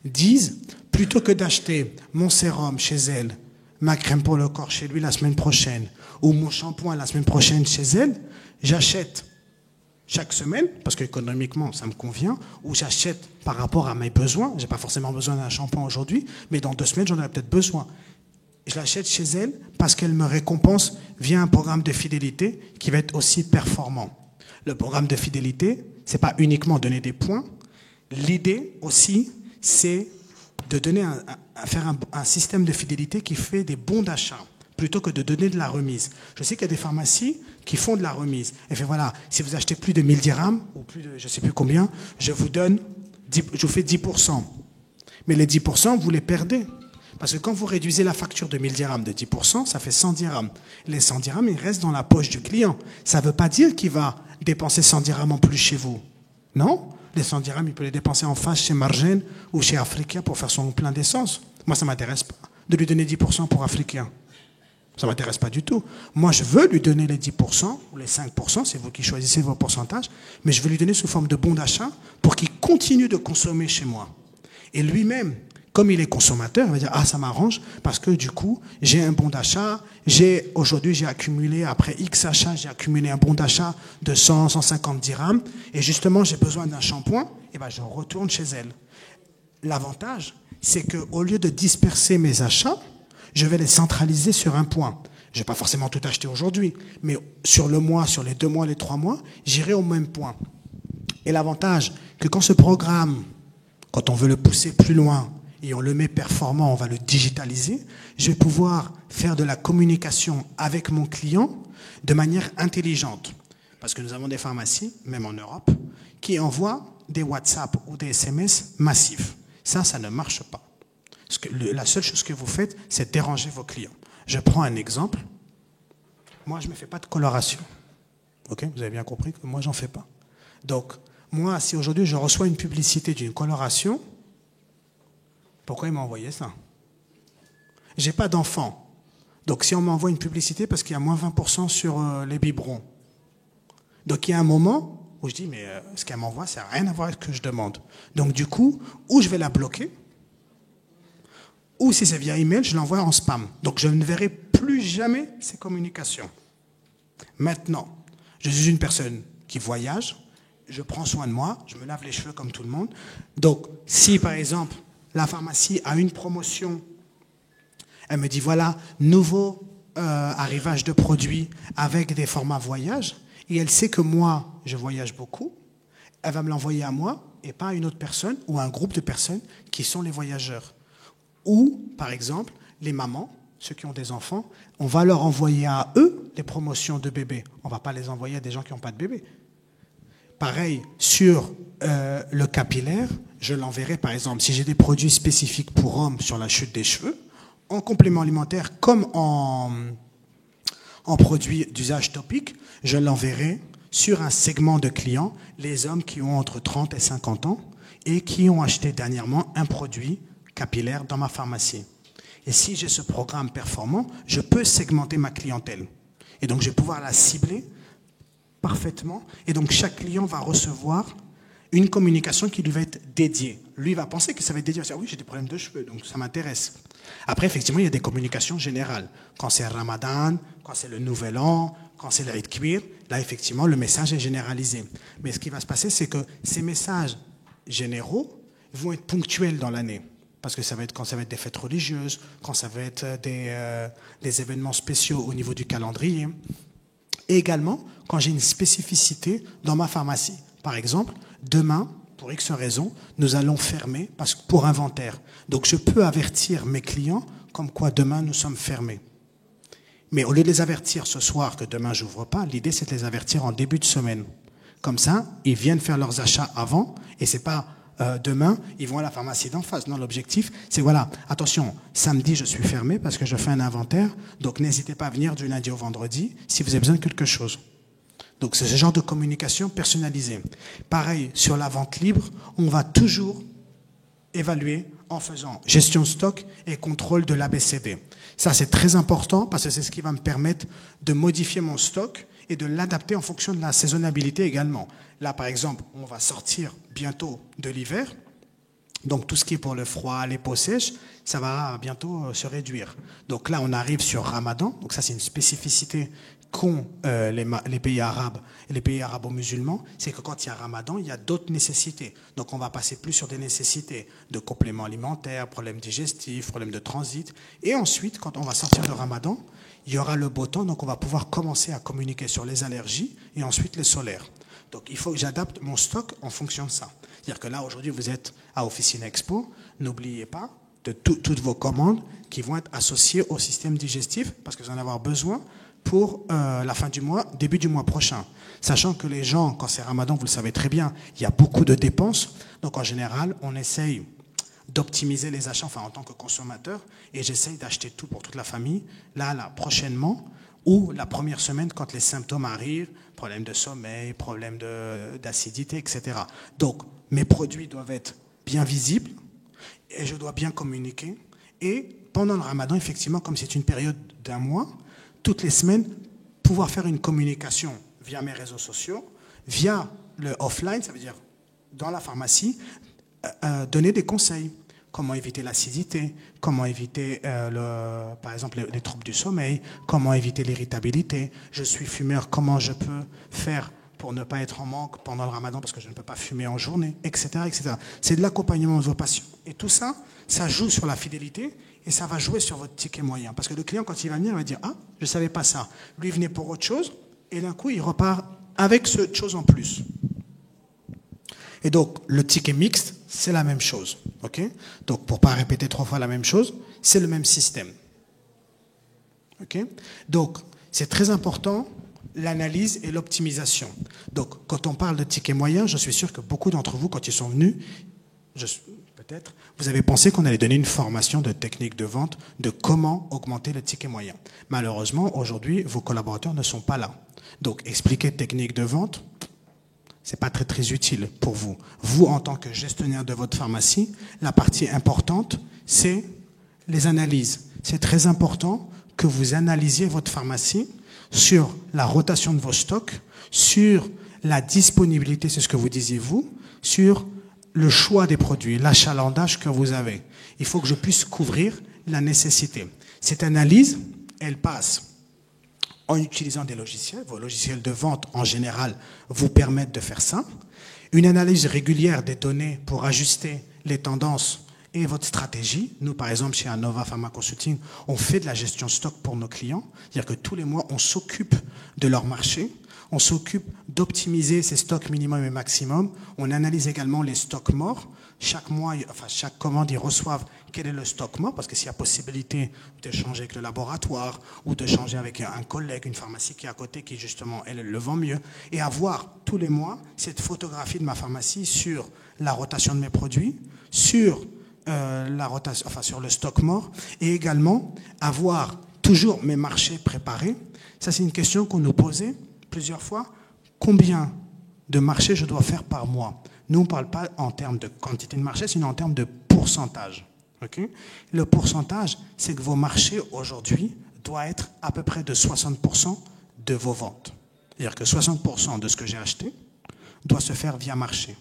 disent, plutôt que d'acheter mon sérum chez elle, ma crème pour le corps chez lui la semaine prochaine, ou mon shampoing la semaine prochaine chez elle, j'achète chaque semaine, parce qu'économiquement ça me convient, ou j'achète par rapport à mes besoins. Je n'ai pas forcément besoin d'un shampoing aujourd'hui, mais dans 2 semaines j'en aurai peut-être besoin. Je l'achète chez elle parce qu'elle me récompense via un programme de fidélité qui va être aussi performant. Le programme de fidélité, ce n'est pas uniquement donner des points. L'idée aussi, c'est de faire un système de fidélité qui fait des bons d'achat plutôt que de donner de la remise. Je sais qu'il y a des pharmacies qui font de la remise. Et fait voilà, si vous achetez plus de 1000 dirhams ou plus de je ne sais plus combien, je vous fais 10%. Mais les 10%, vous les perdez. Parce que quand vous réduisez la facture de 1000 dirhams de 10%, ça fait 100 dirhams. Les 100 dirhams, ils restent dans la poche du client. Ça ne veut pas dire qu'il va dépenser 100 dirhams en plus chez vous. Non? Les 100 dirhams, il peut les dépenser en face chez Margène ou chez Africa pour faire son plein d'essence. Moi, ça ne m'intéresse pas de lui donner 10% pour Africain. Ça ne m'intéresse pas du tout. Moi, je veux lui donner les 10% ou les 5%, c'est vous qui choisissez vos pourcentages, mais je veux lui donner sous forme de bon d'achat pour qu'il continue de consommer chez moi. Et lui-même, comme il est consommateur, il va dire « Ah, ça m'arrange parce que du coup, j'ai un bon d'achat. Aujourd'hui, j'ai accumulé, après X achats, j'ai accumulé un bon d'achat de 100, 150 dirhams. Et justement, j'ai besoin d'un shampoing. Et ben, je retourne chez elle. » L'avantage, c'est qu'au lieu de disperser mes achats, je vais les centraliser sur un point. Je ne vais pas forcément tout acheter aujourd'hui, mais sur le mois, sur les 2 mois, les 3 mois, j'irai au même point. Et l'avantage, que quand ce programme, quand on veut le pousser plus loin, et on le met performant, on va le digitaliser, je vais pouvoir faire de la communication avec mon client de manière intelligente. Parce que nous avons des pharmacies, même en Europe, qui envoient des WhatsApp ou des SMS massifs. Ça ne marche pas. La seule chose que vous faites, c'est déranger vos clients. Je prends un exemple. Moi, je ne me fais pas de coloration. Ok, vous avez bien compris que moi, j'en fais pas. Donc, moi, si aujourd'hui je reçois une publicité d'une coloration, pourquoi il m'a envoyé ça? J'ai pas d'enfant. Donc, si on m'envoie une publicité, parce qu'il y a moins 20% sur les biberons. Donc, il y a un moment où je dis, mais ce qu'elle m'envoie, ça n'a rien à voir avec ce que je demande. Donc, du coup, ou je vais la bloquer, ou si c'est via email, je l'envoie en spam. Donc, je ne verrai plus jamais ces communications. Maintenant, je suis une personne qui voyage, je prends soin de moi, je me lave les cheveux comme tout le monde. Donc, si par exemple, la pharmacie a une promotion, elle me dit voilà, nouveau arrivage de produits avec des formats voyage, et elle sait que moi, je voyage beaucoup, elle va me l'envoyer à moi et pas à une autre personne ou à un groupe de personnes qui sont les voyageurs. Ou, par exemple, les mamans, ceux qui ont des enfants, on va leur envoyer à eux des promotions de bébés. On ne va pas les envoyer à des gens qui n'ont pas de bébé. Pareil, sur le capillaire, je l'enverrai, par exemple, si j'ai des produits spécifiques pour hommes sur la chute des cheveux, en complément alimentaire comme en produits d'usage topique, je l'enverrai sur un segment de clients, les hommes qui ont entre 30 et 50 ans et qui ont acheté dernièrement un produit capillaire dans ma pharmacie. Et si j'ai ce programme performant, je peux segmenter ma clientèle. Et donc, je vais pouvoir la cibler parfaitement. Et donc, chaque client va recevoir une communication qui lui va être dédiée. Lui va penser que ça va être dédié. Il va dire, oui, j'ai des problèmes de cheveux, donc ça m'intéresse. Après, effectivement, il y a des communications générales. Quand c'est Ramadan, quand c'est le Nouvel An, quand c'est l'Aïd Kbir, là, effectivement, le message est généralisé. Mais ce qui va se passer, c'est que ces messages généraux vont être ponctuels dans l'année. Parce que ça va être quand ça va être des fêtes religieuses, quand ça va être des événements spéciaux au niveau du calendrier. Et également, quand j'ai une spécificité dans ma pharmacie. Par exemple, demain, pour X raison, nous allons fermer pour inventaire. Donc, je peux avertir mes clients comme quoi demain, nous sommes fermés. Mais au lieu de les avertir ce soir que demain, je n'ouvre pas, l'idée, c'est de les avertir en début de semaine. Comme ça, ils viennent faire leurs achats avant et c'est pas... demain, ils vont à la pharmacie d'en face. Non, l'objectif, c'est voilà, attention, samedi, je suis fermé parce que je fais un inventaire, donc n'hésitez pas à venir du lundi au vendredi si vous avez besoin de quelque chose. Donc, c'est ce genre de communication personnalisée. Pareil, sur la vente libre, on va toujours évaluer en faisant gestion de stock et contrôle de l'ABCD. Ça, c'est très important parce que c'est ce qui va me permettre de modifier mon stock et de l'adapter en fonction de la saisonnalité également. Là, par exemple, on va sortir bientôt de l'hiver. Donc, tout ce qui est pour le froid, les peaux sèches, ça va bientôt se réduire. Donc là, on arrive sur Ramadan. Donc ça, c'est une spécificité qu'ont les pays arabes et les pays arabo-musulmans. C'est que quand il y a Ramadan, il y a d'autres nécessités. Donc, on va passer plus sur des nécessités de compléments alimentaires, problèmes digestifs, problèmes de transit. Et ensuite, quand on va sortir de Ramadan, il y aura le beau temps, donc on va pouvoir commencer à communiquer sur les allergies et ensuite les solaires. Donc il faut que j'adapte mon stock en fonction de ça. C'est-à-dire que là, aujourd'hui, vous êtes à Officine Expo, n'oubliez pas de toutes vos commandes qui vont être associées au système digestif parce que vous en allez avoir besoin pour la fin du mois, début du mois prochain. Sachant que les gens, quand c'est Ramadan, vous le savez très bien, il y a beaucoup de dépenses. Donc en général, on essaye d'optimiser les achats, enfin en tant que consommateur, et j'essaye d'acheter tout pour toute la famille, là, prochainement, ou la première semaine quand les symptômes arrivent, problème de sommeil, problème d'acidité, etc. Donc, mes produits doivent être bien visibles, et je dois bien communiquer, et pendant le Ramadan, effectivement, comme c'est une période d'un mois, toutes les semaines, pouvoir faire une communication via mes réseaux sociaux, via le offline, ça veut dire dans la pharmacie, donner des conseils. Comment éviter l'acidité, comment éviter, par exemple, les troubles du sommeil, comment éviter l'irritabilité. Je suis fumeur, comment je peux faire pour ne pas être en manque pendant le Ramadan parce que je ne peux pas fumer en journée, etc., etc. C'est de l'accompagnement de vos patients. Et tout ça, ça joue sur la fidélité et ça va jouer sur votre ticket moyen. Parce que le client, quand il va venir, il va dire « Ah, je ne savais pas ça ». Lui, il venait pour autre chose et d'un coup, il repart avec cette chose en plus. Et donc, le ticket mixte, c'est la même chose. Okay? Donc, pour ne pas répéter 3 fois la même chose, c'est le même système. Okay? Donc, c'est très important, l'analyse et l'optimisation. Donc, quand on parle de ticket moyen, je suis sûr que beaucoup d'entre vous, quand ils sont venus, peut-être, vous avez pensé qu'on allait donner une formation de technique de vente, de comment augmenter le ticket moyen. Malheureusement, aujourd'hui, vos collaborateurs ne sont pas là. Donc, expliquer technique de vente, c'est pas très utile pour vous. Vous, en tant que gestionnaire de votre pharmacie, la partie importante, c'est les analyses. C'est très important que vous analysiez votre pharmacie sur la rotation de vos stocks, sur la disponibilité, c'est ce que vous disiez vous, sur le choix des produits, l'achalandage que vous avez. Il faut que je puisse couvrir la nécessité. Cette analyse, elle passe en utilisant des logiciels. Vos logiciels de vente, en général, vous permettent de faire ça. Une analyse régulière des données pour ajuster les tendances et votre stratégie. Nous, par exemple, chez Anova Pharma Consulting, on fait de la gestion stock pour nos clients. C'est-à-dire que tous les mois, on s'occupe de leur marché. On s'occupe d'optimiser ces stocks minimum et maximum. On analyse également les stocks morts. Chaque mois, enfin chaque commande, ils reçoivent quel est le stock mort, parce que s'il y a possibilité d'échanger avec le laboratoire ou de changer avec un collègue, une pharmacie qui est à côté, qui justement, elle le vend mieux, et avoir tous les mois cette photographie de ma pharmacie sur la rotation de mes produits, sur la rotation, enfin sur le stock mort, et également avoir toujours mes marchés préparés. Ça, c'est une question qu'on nous posait plusieurs fois. Combien de marchés je dois faire par mois? Nous, on ne parle pas en termes de quantité de marché, sinon en termes de pourcentage. Okay? Le pourcentage, c'est que vos marchés aujourd'hui doivent être à peu près de 60% de vos ventes. C'est-à-dire que 60% de ce que j'ai acheté doit se faire via marché.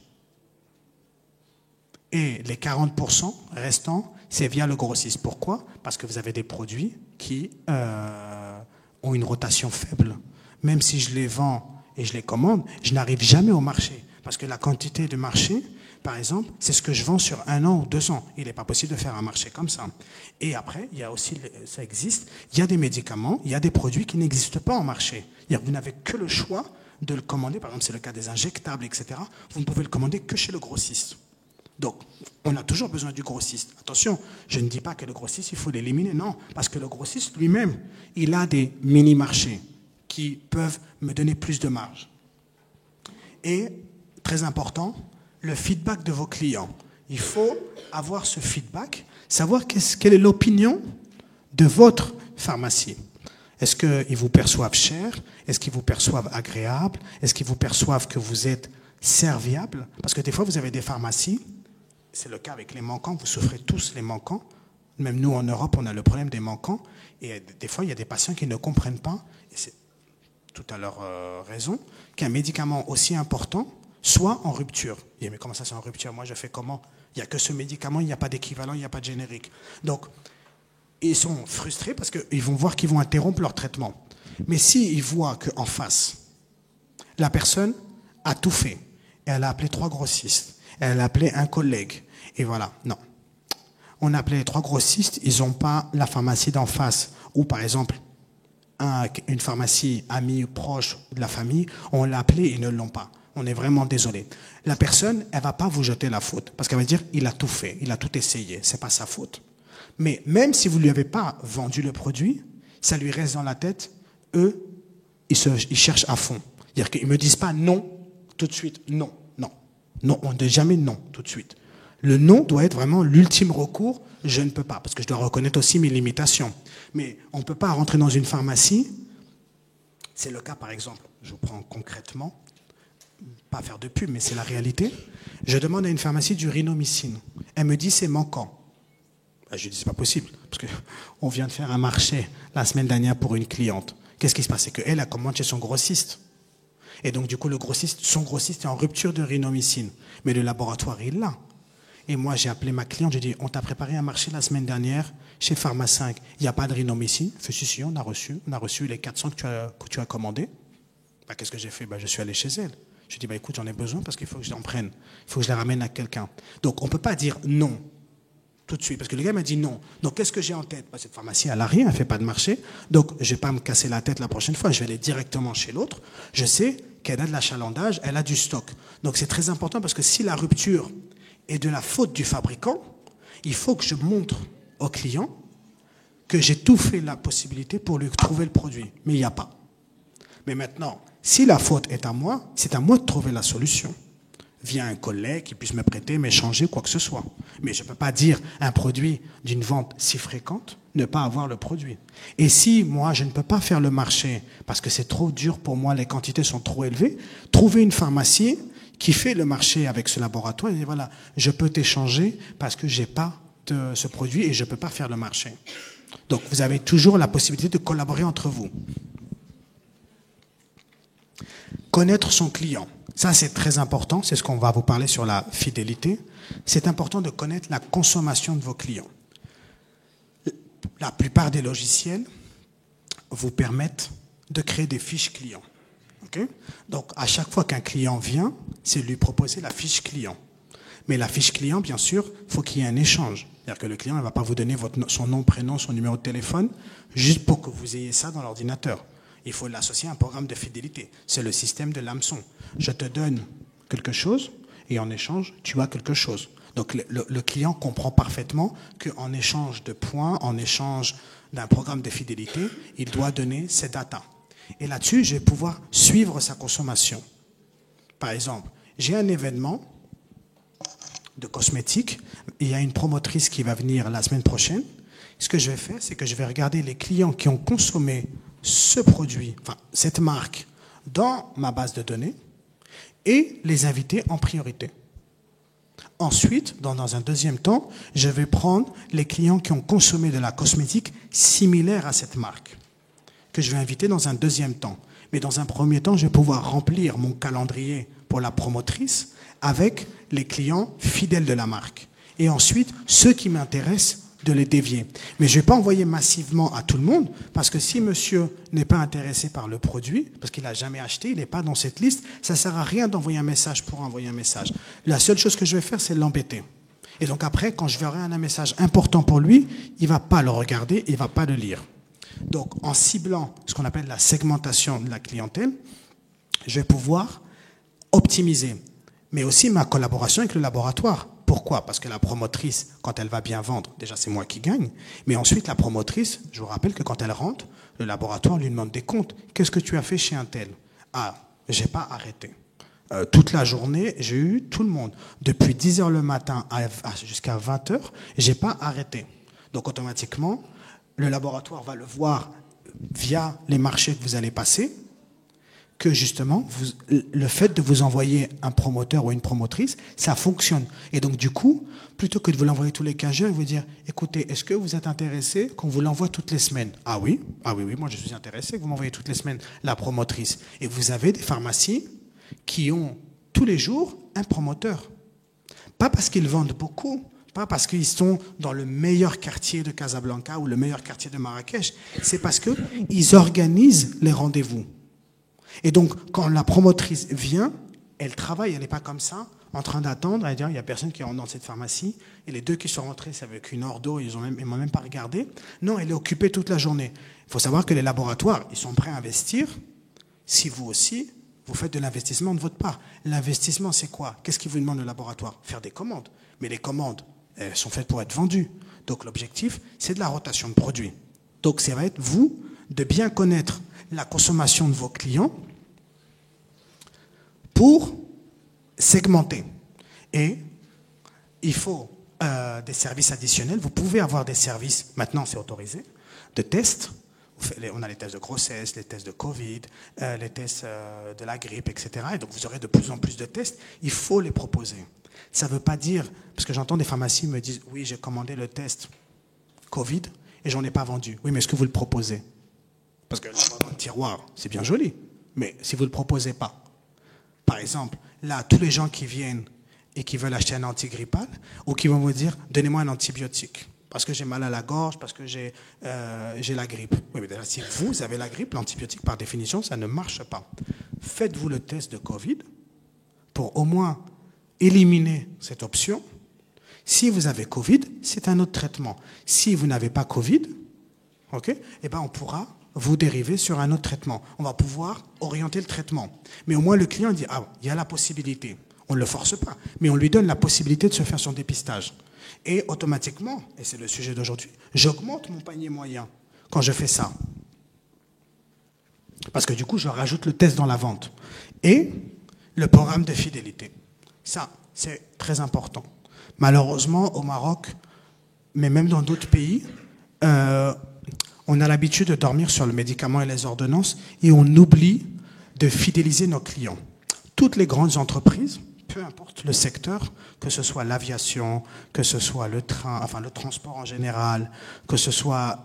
Et les 40% restants, c'est via le grossiste. Pourquoi? Parce que vous avez des produits qui ont une rotation faible. Même si je les vends et je les commande, je n'arrive jamais au marché. Parce que la quantité de marché, par exemple, c'est ce que je vends sur 1 an ou 2 ans. Il n'est pas possible de faire un marché comme ça. Et après, il y a aussi, ça existe, il y a des médicaments, il y a des produits qui n'existent pas en marché. Vous n'avez que le choix de le commander. Par exemple, c'est le cas des injectables, etc. Vous ne pouvez le commander que chez le grossiste. Donc, on a toujours besoin du grossiste. Attention, je ne dis pas que le grossiste, il faut l'éliminer. Non, parce que le grossiste lui-même, il a des mini-marchés qui peuvent me donner plus de marge. Et, très important, le feedback de vos clients. Il faut avoir ce feedback, savoir quelle est l'opinion de votre pharmacie. Est-ce qu'ils vous perçoivent cher? Est-ce qu'ils vous perçoivent agréable? Est-ce qu'ils vous perçoivent que vous êtes serviable? Parce que des fois, vous avez des pharmacies, c'est le cas avec les manquants, vous souffrez tous les manquants. Même nous, en Europe, on a le problème des manquants. Et des fois, il y a des patients qui ne comprennent pas, et c'est tout à leur raison, qu'un médicament aussi important soit en rupture. Et mais comment ça c'est en rupture? Moi je fais comment? Il n'y a que ce médicament, il n'y a pas d'équivalent, il n'y a pas de générique. Donc ils sont frustrés parce qu'ils vont voir qu'ils vont interrompre leur traitement. Mais s'ils voient qu'en face, la personne a tout fait, et elle a appelé 3 grossistes, elle a appelé un collègue, et voilà, non. On a appelé les 3 grossistes, ils n'ont pas la pharmacie d'en face, ou par exemple, une pharmacie amie ou proche de la famille, on l'a appelé, ils ne l'ont pas. On est vraiment désolé. La personne, elle ne va pas vous jeter la faute. Parce qu'elle va dire, il a tout fait, il a tout essayé, ce n'est pas sa faute. Mais même si vous ne lui avez pas vendu le produit, ça lui reste dans la tête, eux, ils cherchent à fond. C'est-à-dire qu'ils ne me disent pas non, tout de suite, non, non. Non, on ne dit jamais non, tout de suite. Le non doit être vraiment l'ultime recours, je ne peux pas, parce que je dois reconnaître aussi mes limitations. Mais on ne peut pas rentrer dans une pharmacie, c'est le cas par exemple, je vous prends concrètement, pas faire de pub, mais c'est la réalité. Je demande à une pharmacie du rhinomycine. Elle me dit c'est manquant. Je lui dis c'est pas possible, parce qu'on vient de faire un marché la semaine dernière pour une cliente. Qu'est-ce qui se passe? C'est qu'elle a commandé chez son grossiste. Et donc du coup, son grossiste est en rupture de rhinomycine. Mais le laboratoire, il l'a. Et moi, j'ai appelé ma cliente, j'ai dit, on t'a préparé un marché la semaine dernière chez Pharma 5. Il n'y a pas de rhinomycine. Elle fait, si, on a reçu les 400 que tu as commandés. Qu'est-ce que j'ai fait? Je suis allé chez elle. Je lui ai dit, écoute, j'en ai besoin parce qu'il faut que je l'en prenne. Il faut que je les ramène à quelqu'un. Donc, on ne peut pas dire non tout de suite. Parce que le gars m'a dit non. Donc, qu'est-ce que j'ai en tête? Cette pharmacie, elle n'a rien, elle ne fait pas de marché. Donc, je ne vais pas me casser la tête la prochaine fois. Je vais aller directement chez l'autre. Je sais qu'elle a de l'achalandage, elle a du stock. Donc, c'est très important parce que si la rupture est de la faute du fabricant, il faut que je montre au client que j'ai tout fait la possibilité pour lui trouver le produit. Mais il n'y a pas. Mais maintenant, si la faute est à moi, c'est à moi de trouver la solution. via un collègue qui puisse me prêter, m'échanger, quoi que ce soit. Mais je ne peux pas dire un produit d'une vente si fréquente, ne pas avoir le produit. Et si moi, je ne peux pas faire le marché parce que c'est trop dur pour moi, les quantités sont trop élevées, trouver une pharmacie qui fait le marché avec ce laboratoire et dire voilà, je peux t'échanger parce que je n'ai pas de ce produit et je ne peux pas faire le marché. Donc vous avez toujours la possibilité de collaborer entre vous. Connaître son client. Ça, c'est très important. C'est ce qu'on va vous parler sur la fidélité. C'est important de connaître la consommation de vos clients. La plupart des logiciels vous permettent de créer des fiches clients. Okay? Donc, à chaque fois qu'un client vient, c'est lui proposer la fiche client. Mais la fiche client, bien sûr, il faut qu'il y ait un échange. C'est-à-dire que le client ne va pas vous donner son nom, prénom, son numéro de téléphone, juste pour que vous ayez ça dans l'ordinateur. Il faut l'associer à un programme de fidélité. C'est le système de l'hameçon. Je te donne quelque chose et en échange, tu as quelque chose. Donc le client comprend parfaitement qu'en échange de points, en échange d'un programme de fidélité, il doit donner ses datas. Et là-dessus, je vais pouvoir suivre sa consommation. Par exemple, j'ai un événement de cosmétiques, il y a une promotrice qui va venir la semaine prochaine. Ce que je vais faire, c'est que je vais regarder les clients qui ont consommé ce produit, enfin cette marque, dans ma base de données et les inviter en priorité. Ensuite, dans un deuxième temps, je vais prendre les clients qui ont consommé de la cosmétique similaire à cette marque, que je vais inviter dans un deuxième temps. Mais dans un premier temps, je vais pouvoir remplir mon calendrier pour la promotrice avec les clients fidèles de la marque. Et ensuite, ceux qui m'intéressent, de les dévier. Mais je ne vais pas envoyer massivement à tout le monde, parce que si monsieur n'est pas intéressé par le produit, parce qu'il n'a jamais acheté, il n'est pas dans cette liste, ça ne sert à rien d'envoyer un message pour envoyer un message. La seule chose que je vais faire, c'est l'embêter. Et donc après, quand je verrai un message important pour lui, il ne va pas le regarder, il ne va pas le lire. Donc en ciblant ce qu'on appelle la segmentation de la clientèle, je vais pouvoir optimiser, mais aussi ma collaboration avec le laboratoire. Pourquoi? Parce que la promotrice, quand elle va bien vendre, déjà c'est moi qui gagne, mais ensuite la promotrice, je vous rappelle que quand elle rentre, le laboratoire lui demande des comptes. Qu'est-ce que tu as fait chez un tel? Ah, j'ai pas arrêté. Toute la journée, j'ai eu tout le monde. Depuis 10 heures le matin jusqu'à 20 heures, j'ai pas arrêté. Donc automatiquement, le laboratoire va le voir via les marchés que vous allez passer, que justement, le fait de vous envoyer un promoteur ou une promotrice, ça fonctionne. Et donc, du coup, plutôt que de vous l'envoyer tous les 15 jours, il vous dire, écoutez, est-ce que vous êtes intéressé qu'on vous l'envoie toutes les semaines? Ah oui, moi je suis intéressé que vous m'envoyez toutes les semaines la promotrice. Et vous avez des pharmacies qui ont tous les jours un promoteur. Pas parce qu'ils vendent beaucoup, pas parce qu'ils sont dans le meilleur quartier de Casablanca ou le meilleur quartier de Marrakech, c'est parce qu'ils organisent les rendez-vous. Et donc, quand la promotrice vient, elle travaille, elle n'est pas comme ça, en train d'attendre, elle dit, il n'y a personne qui rentre dans cette pharmacie, et les deux qui sont rentrés, c'est avec une ordo, ils ne m'ont même pas regardé. Non, elle est occupée toute la journée. Il faut savoir que les laboratoires, ils sont prêts à investir, si vous aussi, vous faites de l'investissement de votre part. L'investissement, c'est quoi? Qu'est-ce qu'il vous demande le laboratoire? Faire des commandes. Mais les commandes, elles sont faites pour être vendues. Donc l'objectif, c'est de la rotation de produits. Donc ça va être, vous, de bien connaître la consommation de vos clients pour segmenter. Et il faut des services additionnels. Vous pouvez avoir des services, maintenant c'est autorisé, de tests. On a les tests de grossesse, les tests de Covid, les tests de la grippe, etc. Et donc vous aurez de plus en plus de tests. Il faut les proposer. Ça ne veut pas dire, parce que j'entends des pharmacies me disent, oui, j'ai commandé le test Covid et j'en ai pas vendu. Oui, mais est-ce que vous le proposez? Parce que dans le tiroir, c'est bien joli, mais si vous ne le proposez pas, par exemple, là, tous les gens qui viennent et qui veulent acheter un antigrippal, ou qui vont vous dire, donnez-moi un antibiotique, parce que j'ai mal à la gorge, parce que j'ai la grippe. Oui, mais déjà, si vous avez la grippe, l'antibiotique, par définition, ça ne marche pas. Faites-vous le test de Covid pour au moins éliminer cette option. Si vous avez Covid, c'est un autre traitement. Si vous n'avez pas Covid, okay, eh ben on pourra vous dériver sur un autre traitement. On va pouvoir orienter le traitement. Mais au moins, le client dit, ah, il y a la possibilité. On ne le force pas, mais on lui donne la possibilité de se faire son dépistage. Et automatiquement, et c'est le sujet d'aujourd'hui, j'augmente mon panier moyen quand je fais ça. Parce que du coup, je rajoute le test dans la vente. Et le programme de fidélité. Ça, c'est très important. Malheureusement, au Maroc, mais même dans d'autres pays, on a l'habitude de dormir sur le médicament et les ordonnances et on oublie de fidéliser nos clients. Toutes les grandes entreprises, peu importe le secteur, que ce soit l'aviation, que ce soit le train, enfin le transport en général, que ce soit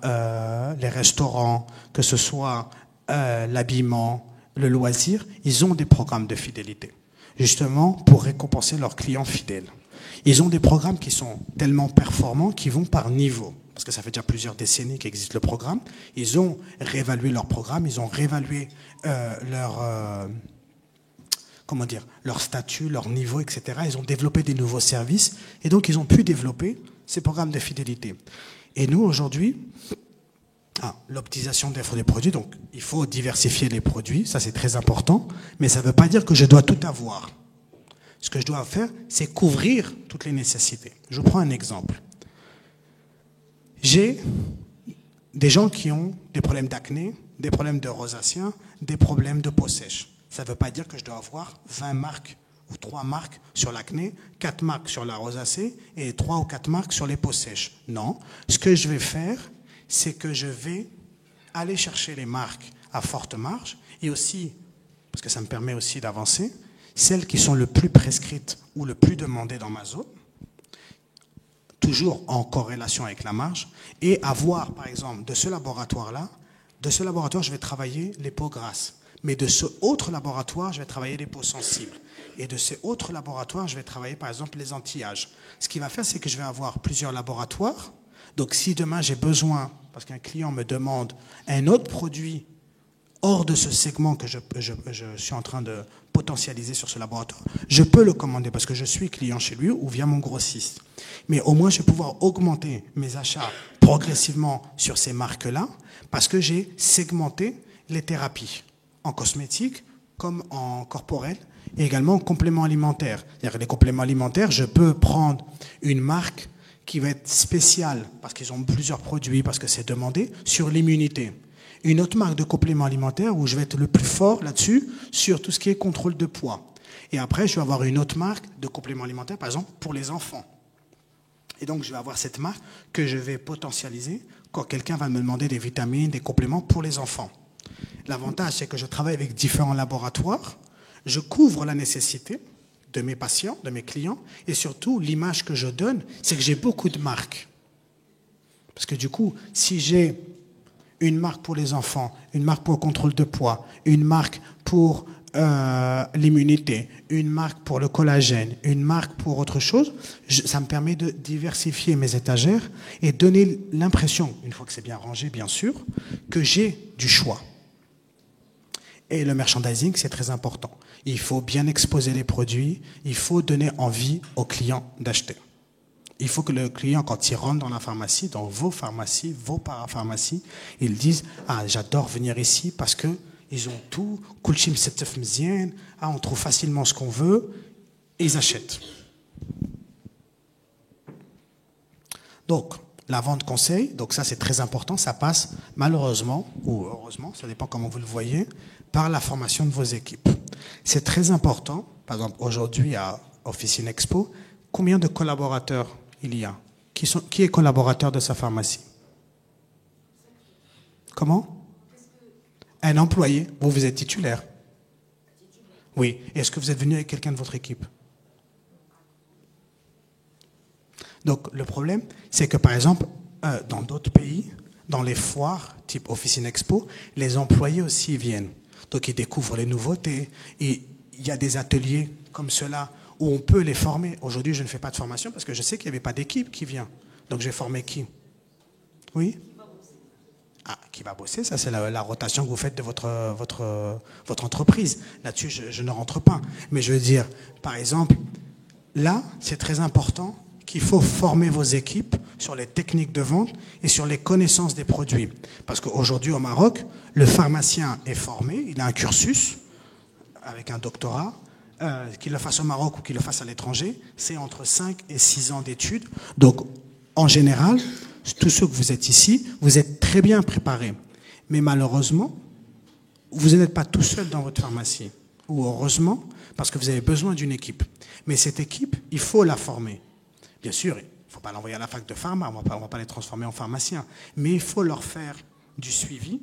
les restaurants, que ce soit l'habillement, le loisir, ils ont des programmes de fidélité, justement pour récompenser leurs clients fidèles. Ils ont des programmes qui sont tellement performants qu'ils vont par niveau. Parce que ça fait déjà plusieurs décennies qu'existe le programme. Ils ont réévalué leur programme, ils ont réévalué leur statut, leur niveau, etc. Ils ont développé des nouveaux services et donc ils ont pu développer ces programmes de fidélité. Et nous, aujourd'hui, l'optimisation des produits, donc il faut diversifier les produits, ça c'est très important, mais ça ne veut pas dire que je dois tout avoir. Ce que je dois faire, c'est couvrir toutes les nécessités. Je vous prends un exemple. J'ai des gens qui ont des problèmes d'acné, des problèmes de rosacea, des problèmes de peau sèche. Ça ne veut pas dire que je dois avoir 20 marques ou 3 marques sur l'acné, 4 marques sur la rosacée et 3 ou 4 marques sur les peaux sèches. Non. Ce que je vais faire, c'est que je vais aller chercher les marques à forte marge et aussi, parce que ça me permet aussi d'avancer, celles qui sont le plus prescrites ou le plus demandées dans ma zone, toujours en corrélation avec la marge, et avoir, par exemple, de ce laboratoire-là, je vais travailler les peaux grasses. Mais de ce autre laboratoire, je vais travailler les peaux sensibles. Et de ce autre laboratoire, je vais travailler, par exemple, les anti-âges. Ce qui va faire, c'est que je vais avoir plusieurs laboratoires. Donc, si demain, j'ai besoin, parce qu'un client me demande un autre produit hors de ce segment que je suis en train de potentialiser sur ce laboratoire, je peux le commander parce que je suis client chez lui ou via mon grossiste. Mais au moins, je vais pouvoir augmenter mes achats progressivement sur ces marques-là parce que j'ai segmenté les thérapies en cosmétique comme en corporel et également en compléments alimentaires. C'est-à-dire que les compléments alimentaires, je peux prendre une marque qui va être spéciale parce qu'ils ont plusieurs produits, parce que c'est demandé, sur l'immunité. Une autre marque de compléments alimentaires où je vais être le plus fort là-dessus sur tout ce qui est contrôle de poids. Et après, je vais avoir une autre marque de compléments alimentaires, par exemple, pour les enfants. Et donc, je vais avoir cette marque que je vais potentialiser quand quelqu'un va me demander des vitamines, des compléments pour les enfants. L'avantage, c'est que je travaille avec différents laboratoires, je couvre la nécessité de mes patients, de mes clients, et surtout, l'image que je donne, c'est que j'ai beaucoup de marques. Parce que du coup, si j'ai une marque pour les enfants, une marque pour le contrôle de poids, une marque pour l'immunité, une marque pour le collagène, une marque pour autre chose, ça me permet de diversifier mes étagères et donner l'impression, une fois que c'est bien rangé, bien sûr, que j'ai du choix. Et le merchandising, c'est très important. Il faut bien exposer les produits, il faut donner envie aux clients d'acheter. Il faut que le client, quand il rentre dans la pharmacie, dans vos pharmacies, vos parapharmacies, ils disent « Ah, j'adore venir ici parce que ils ont tout, on trouve facilement ce qu'on veut, et ils achètent. » Donc, la vente conseil, donc ça c'est très important, ça passe malheureusement, ou heureusement, ça dépend comment vous le voyez, par la formation de vos équipes. C'est très important, par exemple aujourd'hui à Officine Expo, combien de collaborateurs il y a? Qui est collaborateur de sa pharmacie? Comment? Un employé. Vous êtes titulaire? Oui. Est-ce que vous êtes venu avec quelqu'un de votre équipe? Donc le problème, c'est que par exemple, dans d'autres pays, dans les foires, type Officine Expo, les employés aussi viennent. Donc ils découvrent les nouveautés. Et il y a des ateliers comme ceux-là où on peut les former. Aujourd'hui, je ne fais pas de formation parce que je sais qu'il n'y avait pas d'équipe qui vient. Donc, je vais former qui? Oui? Ah, qui va bosser? Ça, c'est la rotation que vous faites de votre entreprise. Là-dessus, je ne rentre pas. Mais je veux dire, par exemple, là, c'est très important qu'il faut former vos équipes sur les techniques de vente et sur les connaissances des produits. Parce qu'aujourd'hui, au Maroc, le pharmacien est formé, il a un cursus avec un doctorat, qu'il le fasse au Maroc ou qu'il le fasse à l'étranger, c'est entre 5 et 6 ans d'études. Donc, en général, tous ceux que vous êtes ici, vous êtes très bien préparés. Mais malheureusement, vous n'êtes pas tout seul dans votre pharmacie. ou heureusement, parce que vous avez besoin d'une équipe. Mais cette équipe, il faut la former. Bien sûr, il ne faut pas l'envoyer à la fac de pharma, on ne va pas les transformer en pharmaciens, mais il faut leur faire du suivi,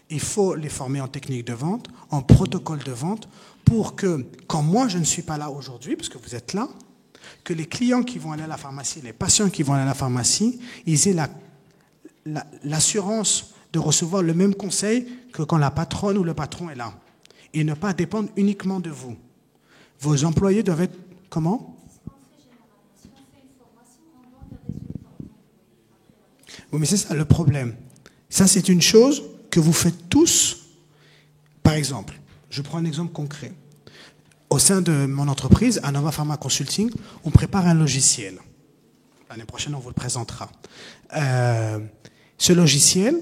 il faut les former en technique de vente, en protocole de vente, pour que, quand moi je ne suis pas là aujourd'hui, parce que vous êtes là, que les clients qui vont aller à la pharmacie, les patients qui vont aller à la pharmacie, ils aient l'assurance de recevoir le même conseil que quand la patronne ou le patron est là. Et ne pas dépendre uniquement de vous. Vos employés doivent être comment ? Oui, mais c'est ça le problème. Ça, c'est une chose que vous faites tous. Par exemple, je prends un exemple concret. Au sein de mon entreprise, à Nova Pharma Consulting, on prépare un logiciel. L'année prochaine, on vous le présentera. Ce logiciel,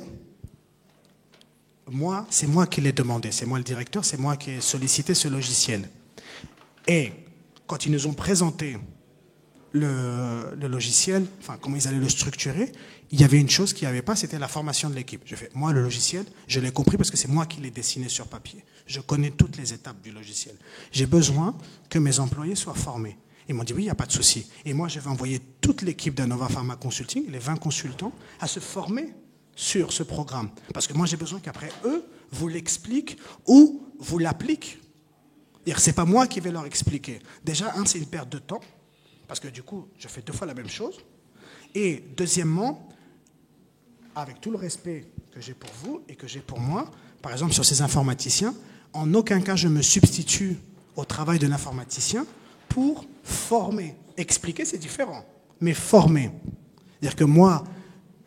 c'est moi qui l'ai demandé. C'est moi le directeur, c'est moi qui ai sollicité ce logiciel. Et quand ils nous ont présenté le logiciel, enfin comment ils allaient le structurer, il y avait une chose qu'il n'y avait pas, c'était la formation de l'équipe. Moi, le logiciel, je l'ai compris parce que c'est moi qui l'ai dessiné sur papier. Je connais toutes les étapes du logiciel. J'ai besoin que mes employés soient formés. Ils m'ont dit oui, il n'y a pas de souci. Et moi, je vais envoyer toute l'équipe d'Annova Pharma Consulting, les 20 consultants, à se former sur ce programme. Parce que moi, j'ai besoin qu'après eux, vous l'expliquent ou vous l'appliquent. Ce n'est pas moi qui vais leur expliquer. Déjà, c'est une perte de temps, parce que du coup, je fais 2 fois la même chose. Et deuxièmement, avec tout le respect que j'ai pour vous et que j'ai pour moi, par exemple sur ces informaticiens, en aucun cas je me substitue au travail de l'informaticien pour former. Expliquer, c'est différent, mais former. C'est-à-dire que moi,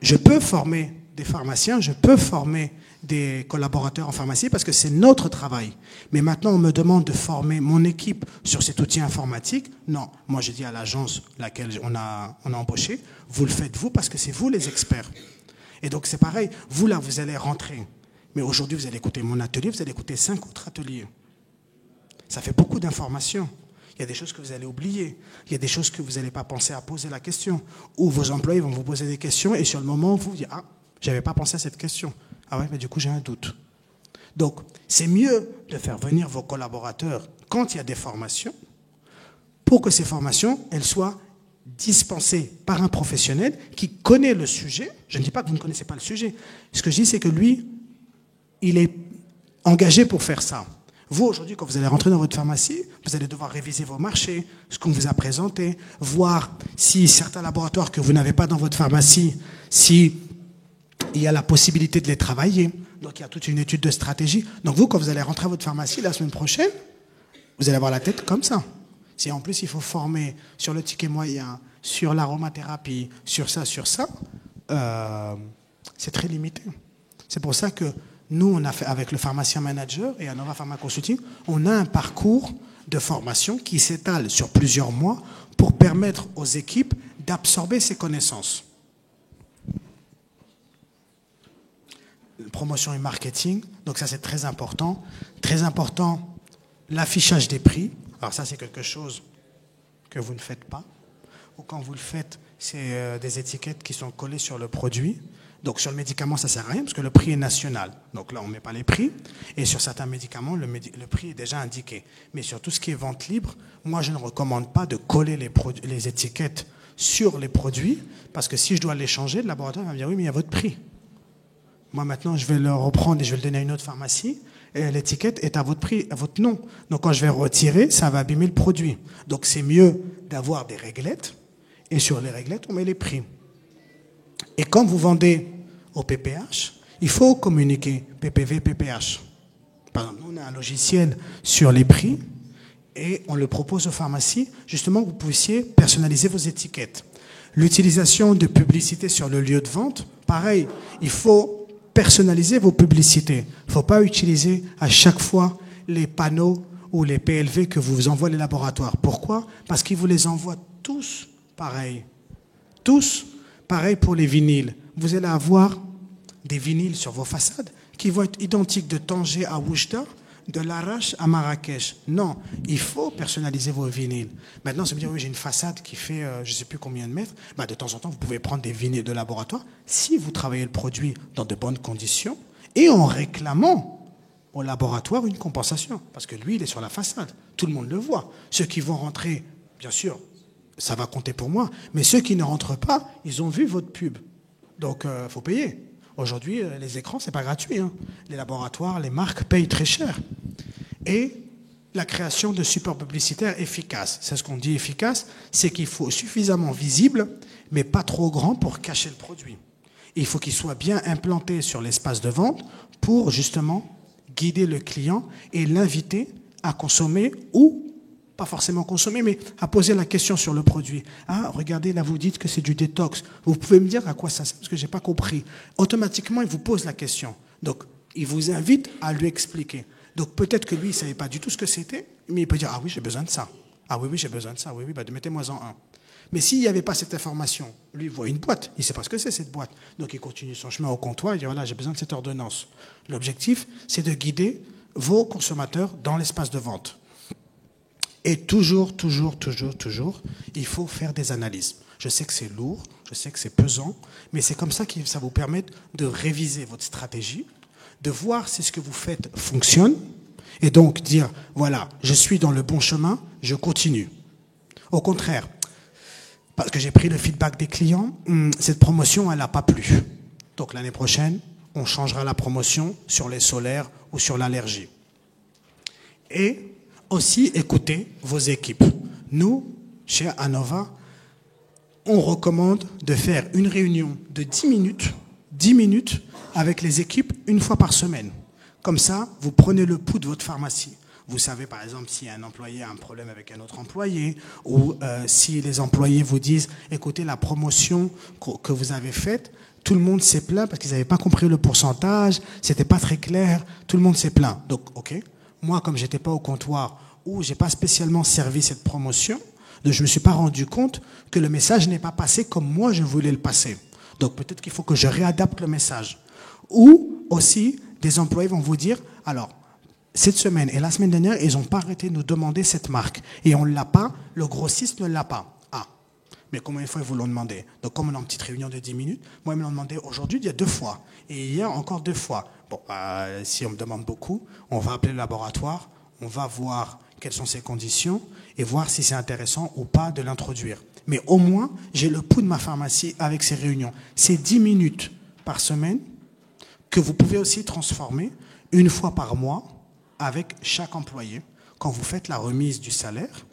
je peux former des pharmaciens, je peux former des collaborateurs en pharmacie parce que c'est notre travail. Mais maintenant, on me demande de former mon équipe sur cet outil informatique. Non, moi j'ai dit à l'agence laquelle on a embauché, vous le faites vous parce que c'est vous les experts. Et donc c'est pareil, vous là, vous allez rentrer. Mais aujourd'hui, vous allez écouter mon atelier, vous allez écouter 5 autres ateliers. Ça fait beaucoup d'informations. Il y a des choses que vous allez oublier. Il y a des choses que vous n'allez pas penser à poser la question. Ou vos employés vont vous poser des questions et sur le moment, vous dites « Ah, je n'avais pas pensé à cette question. Ah ouais, mais du coup, j'ai un doute. » Donc, c'est mieux de faire venir vos collaborateurs quand il y a des formations pour que ces formations, elles soient dispensé par un professionnel qui connaît le sujet. Je ne dis pas que vous ne connaissez pas le sujet. Ce que je dis, c'est que lui, il est engagé pour faire ça. Vous, aujourd'hui, quand vous allez rentrer dans votre pharmacie, vous allez devoir réviser vos marchés, ce qu'on vous a présenté, voir si certains laboratoires que vous n'avez pas dans votre pharmacie, si il y a la possibilité de les travailler. Donc, il y a toute une étude de stratégie. Donc, vous, quand vous allez rentrer à votre pharmacie la semaine prochaine, vous allez avoir la tête comme ça. Si en plus il faut former sur le ticket moyen, sur l'aromathérapie, sur ça, c'est très limité. C'est pour ça que nous, on a fait avec le pharmacien manager et Annova Pharma Consulting, on a un parcours de formation qui s'étale sur plusieurs mois pour permettre aux équipes d'absorber ces connaissances. Promotion et marketing, donc ça c'est très important. Très important, l'affichage des prix. Alors ça, c'est quelque chose que vous ne faites pas. Ou quand vous le faites, c'est des étiquettes qui sont collées sur le produit. Donc sur le médicament, ça ne sert à rien parce que le prix est national. Donc là, on ne met pas les prix. Et sur certains médicaments, le prix est déjà indiqué. Mais sur tout ce qui est vente libre, moi, je ne recommande pas de coller les étiquettes sur les produits parce que si je dois les changer, le laboratoire va me dire « Oui, mais il y a votre prix ». Moi, maintenant, je vais le reprendre et je vais le donner à une autre pharmacie. Et l'étiquette est à votre prix, à votre nom. Donc, quand je vais retirer, ça va abîmer le produit. Donc, c'est mieux d'avoir des réglettes. Et sur les réglettes, on met les prix. Et quand vous vendez au PPH, il faut communiquer PPV, PPH. Par exemple, nous, on a un logiciel sur les prix et on le propose aux pharmacies, justement, que vous puissiez personnaliser vos étiquettes. L'utilisation de publicité sur le lieu de vente, pareil, il faut personnaliser vos publicités. Il ne faut pas utiliser à chaque fois les panneaux ou les PLV que vous envoient les laboratoires. Pourquoi? Parce qu'ils vous les envoient tous pareil. Tous pareil pour les vinyles. Vous allez avoir des vinyles sur vos façades qui vont être identiques de Tanger à Oujda, de Larache à Marrakech. Non, il faut personnaliser vos vinyles. Maintenant, ça veut dire, oui, j'ai une façade qui fait je ne sais plus combien de mètres. Bah, de temps en temps, vous pouvez prendre des vinyles de laboratoire si vous travaillez le produit dans de bonnes conditions et en réclamant au laboratoire une compensation. Parce que lui, il est sur la façade. Tout le monde le voit. Ceux qui vont rentrer, bien sûr, ça va compter pour moi. Mais ceux qui ne rentrent pas, ils ont vu votre pub. Donc, il faut payer. Aujourd'hui, les écrans, c'est pas gratuit, hein. Les laboratoires, les marques payent très cher. Et la création de supports publicitaires efficaces. C'est ce qu'on dit efficace, c'est qu'il faut suffisamment visible, mais pas trop grand pour cacher le produit. Il faut qu'il soit bien implanté sur l'espace de vente pour justement guider le client et l'inviter à consommer ou pas forcément consommer, mais à poser la question sur le produit. Ah, regardez, là, vous dites que c'est du détox. Vous pouvez me dire à quoi ça sert, parce que je n'ai pas compris. Automatiquement, il vous pose la question. Donc, il vous invite à lui expliquer. Donc, peut-être que lui, il ne savait pas du tout ce que c'était, mais il peut dire, ah oui, j'ai besoin de ça. Ah oui, oui, j'ai besoin de ça. Oui, oui, bah, mettez-moi-en un. Mais s'il n'y avait pas cette information, lui, il voit une boîte. Il ne sait pas ce que c'est, cette boîte. Donc, il continue son chemin au comptoir. Il dit, voilà, j'ai besoin de cette ordonnance. L'objectif, c'est de guider vos consommateurs dans l'espace de vente. Et toujours, il faut faire des analyses. Je sais que c'est lourd, je sais que c'est pesant, mais c'est comme ça que ça vous permet de réviser votre stratégie, de voir si ce que vous faites fonctionne, et donc dire, voilà, je suis dans le bon chemin, je continue. Au contraire, parce que j'ai pris le feedback des clients, cette promotion, elle n'a pas plu. Donc l'année prochaine, on changera la promotion sur les solaires ou sur l'allergie. Et aussi, écoutez vos équipes. Nous, chez Anova, on recommande de faire une réunion de 10 minutes avec les équipes une fois par semaine. Comme ça, vous prenez le pouls de votre pharmacie. Vous savez, par exemple, si un employé a un problème avec un autre employé, ou si les employés vous disent, écoutez, la promotion que vous avez faite, tout le monde s'est plaint parce qu'ils n'avaient pas compris le pourcentage, c'était pas très clair, tout le monde s'est plaint. Donc, ok. Moi, comme j'étais pas au comptoir ou j'ai pas spécialement servi cette promotion, donc je me suis pas rendu compte que le message n'est pas passé comme moi je voulais le passer. Donc peut-être qu'il faut que je réadapte le message. Ou aussi, des employés vont vous dire, alors, cette semaine et la semaine dernière, ils n'ont pas arrêté de nous demander cette marque. Et on ne l'a pas, le grossiste ne l'a pas. Ah, mais combien de fois ils vous l'ont demandé? Donc comme on est en petite réunion de 10 minutes, moi ils me l'ont demandé aujourd'hui, il y a 2 fois. Et hier encore 2 fois. Bon, si on me demande beaucoup, on va appeler le laboratoire, on va voir quelles sont ses conditions et voir si c'est intéressant ou pas de l'introduire. Mais au moins, j'ai le pouls de ma pharmacie avec ces réunions. C'est 10 minutes par semaine que vous pouvez aussi transformer une fois par mois avec chaque employé. Quand vous faites la remise du salaire,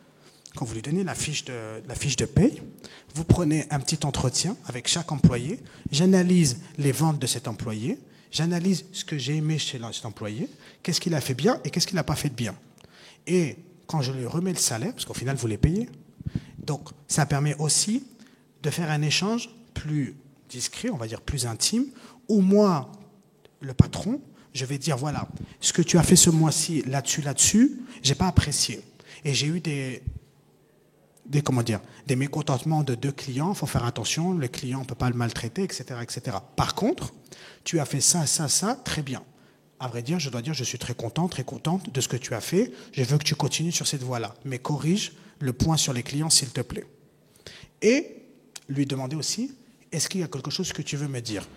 quand vous lui donnez la fiche de paye, vous prenez un petit entretien avec chaque employé, j'analyse les ventes de cet employé, j'analyse ce que j'ai aimé chez cet employé, qu'est-ce qu'il a fait bien et qu'est-ce qu'il n'a pas fait de bien. Et quand je lui remets le salaire, parce qu'au final, vous les payez, donc ça permet aussi de faire un échange plus discret, on va dire plus intime, où moi, le patron, je vais dire, voilà, ce que tu as fait ce mois-ci, là-dessus, j'ai pas apprécié. Et j'ai eu des mécontentements de 2 clients, il faut faire attention, le client, on ne peut pas le maltraiter, etc., etc. Par contre, tu as fait ça, très bien. À vrai dire, je dois dire, je suis très contente de ce que tu as fait. Je veux que tu continues sur cette voie-là. Mais corrige le point sur les clients, s'il te plaît. Et lui demander aussi, est-ce qu'il y a quelque chose que tu veux me dire?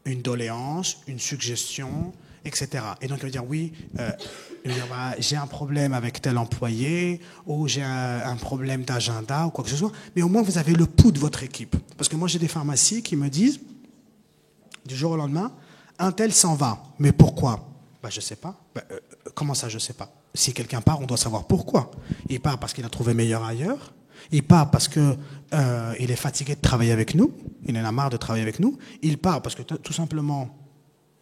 Une doléance, une suggestion, etc. Et donc, il va dire, oui, j'ai un problème avec tel employé, ou j'ai un problème d'agenda, ou quoi que ce soit. Mais au moins, vous avez le pouls de votre équipe. Parce que moi, j'ai des pharmacies qui me disent, du jour au lendemain, un tel s'en va. Mais pourquoi? Je ne sais pas. Comment ça, je ne sais pas? Si quelqu'un part, on doit savoir pourquoi. Il part parce qu'il a trouvé meilleur ailleurs. Il part parce qu'il est fatigué de travailler avec nous. Il en a marre de travailler avec nous. Il part parce que tout simplement,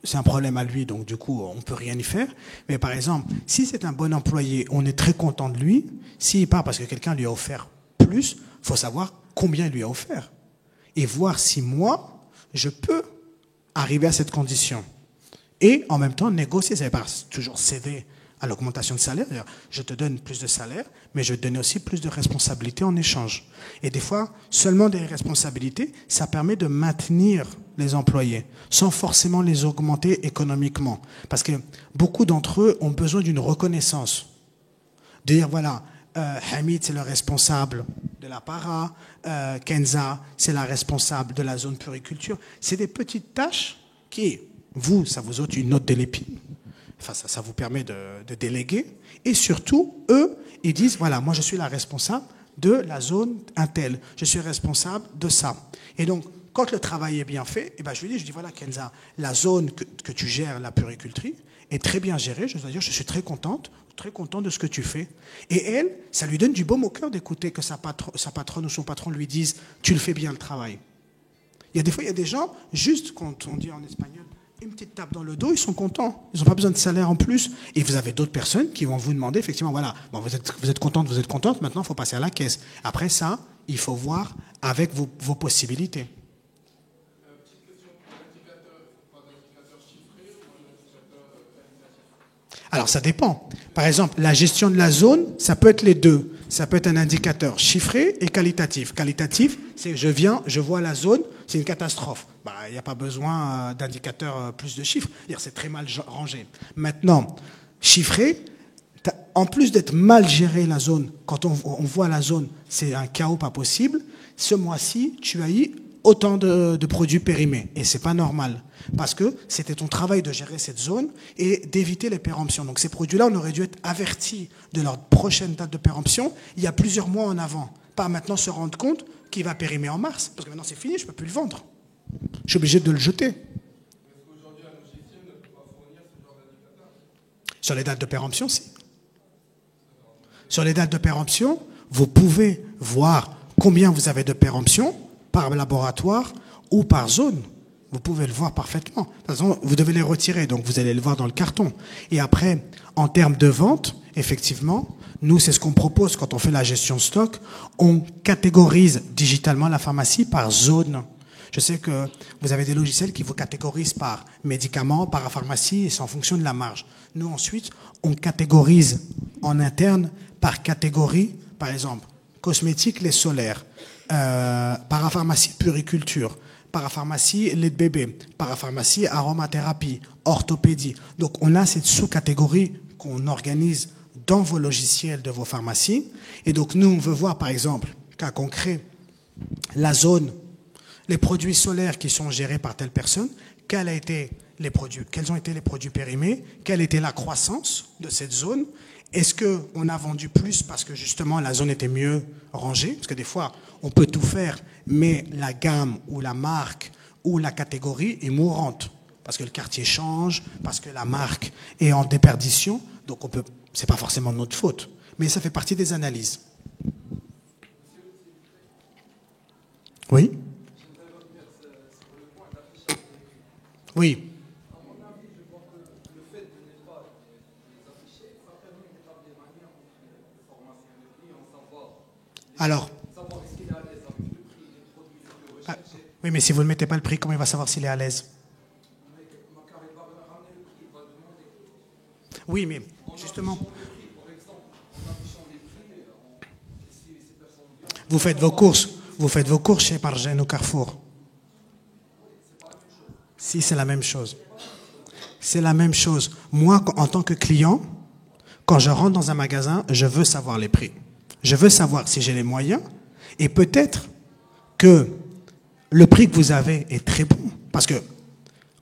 c'est un problème à lui, donc du coup, on ne peut rien y faire. Mais par exemple, si c'est un bon employé, on est très content de lui. S'il part parce que quelqu'un lui a offert plus, il faut savoir combien il lui a offert. Et voir si moi, je peux arriver à cette condition. Et en même temps, négocier, ça ne veut pas toujours céder à l'augmentation de salaire. Je te donne plus de salaire, mais je te donne aussi plus de responsabilités en échange. Et des fois, seulement des responsabilités, ça permet de maintenir les employés, sans forcément les augmenter économiquement. Parce que beaucoup d'entre eux ont besoin d'une reconnaissance. De dire, voilà, Hamid, c'est le responsable de la para, Kenza, c'est la responsable de la zone puriculture. C'est des petites tâches qui, vous, ça vous ôte une note de l'épine. Enfin, ça vous permet de déléguer. Et surtout, eux, ils disent, voilà, moi je suis la responsable de la zone Intel. Je suis responsable de ça. Et donc, quand le travail est bien fait, eh ben, je lui dis, voilà, Kenza, la zone que tu gères, la puriculture, est très bien gérée. Je dois dire, je suis très content de ce que tu fais. Et elle, ça lui donne du baume au cœur d'écouter que sa patronne ou son patron lui disent, tu le fais bien le travail. Il y a des fois, il y a des gens, juste quand on dit en espagnol, une petite tape dans le dos, ils sont contents. Ils n'ont pas besoin de salaire en plus. Et vous avez d'autres personnes qui vont vous demander, effectivement, voilà, bon, vous êtes contente, maintenant il faut passer à la caisse. Après ça, il faut voir avec vos possibilités. Alors ça dépend. Par exemple, la gestion de la zone, ça peut être les deux. Ça peut être un indicateur chiffré et qualitatif. Qualitatif, c'est je viens, je vois la zone, c'est une catastrophe. Il n'y a pas besoin d'indicateur plus de chiffres. C'est très mal rangé. Maintenant, chiffré, en plus d'être mal géré la zone, quand on voit la zone, c'est un chaos pas possible. Ce mois-ci, tu as eu autant de produits périmés. Et c'est pas normal. Parce que c'était ton travail de gérer cette zone et d'éviter les péremptions. Donc ces produits-là, on aurait dû être avertis de leur prochaine date de péremption il y a plusieurs mois en avant. Pas maintenant se rendre compte qu'il va périmer en mars. Parce que maintenant c'est fini, je ne peux plus le vendre. Je suis obligé de le jeter. Sur les dates de péremption, si. Sur les dates de péremption, vous pouvez voir combien vous avez de péremption par laboratoire ou par zone. Vous pouvez le voir parfaitement. De toute façon, vous devez les retirer, donc vous allez le voir dans le carton. Et après, en termes de vente, effectivement, nous, c'est ce qu'on propose quand on fait la gestion de stock. On catégorise digitalement la pharmacie par zone. Je sais que vous avez des logiciels qui vous catégorisent par médicaments, par pharmacie, et c'est en fonction de la marge. Nous, ensuite, on catégorise en interne par catégorie, par exemple, cosmétiques, lait solaire, parapharmacie, puriculture, parapharmacie, lait de bébé, parapharmacie, aromathérapie, orthopédie. Donc, on a cette sous-catégorie qu'on organise dans vos logiciels de vos pharmacies. Et donc, nous, on veut voir, par exemple, cas concret, la zone, les produits solaires qui sont gérés par telle personne, quels ont été les produits périmés, quelle était la croissance de cette zone. Est-ce qu'on a vendu plus parce que justement la zone était mieux rangée? Parce que des fois, on peut tout faire, mais la gamme ou la marque ou la catégorie est mourante. Parce que le quartier change, parce que la marque est en déperdition. Donc, c'est pas forcément de notre faute. Mais ça fait partie des analyses. Oui? Oui. Alors, oui, mais si vous ne mettez pas le prix, comment il va savoir s'il est à l'aise? Oui, mais justement, vous faites vos courses chez Pargène ou Carrefour. Si, c'est la même chose. C'est la même chose. Moi, en tant que client, quand je rentre dans un magasin, je veux savoir les prix. Je veux savoir si j'ai les moyens et peut-être que le prix que vous avez est très bon. Parce que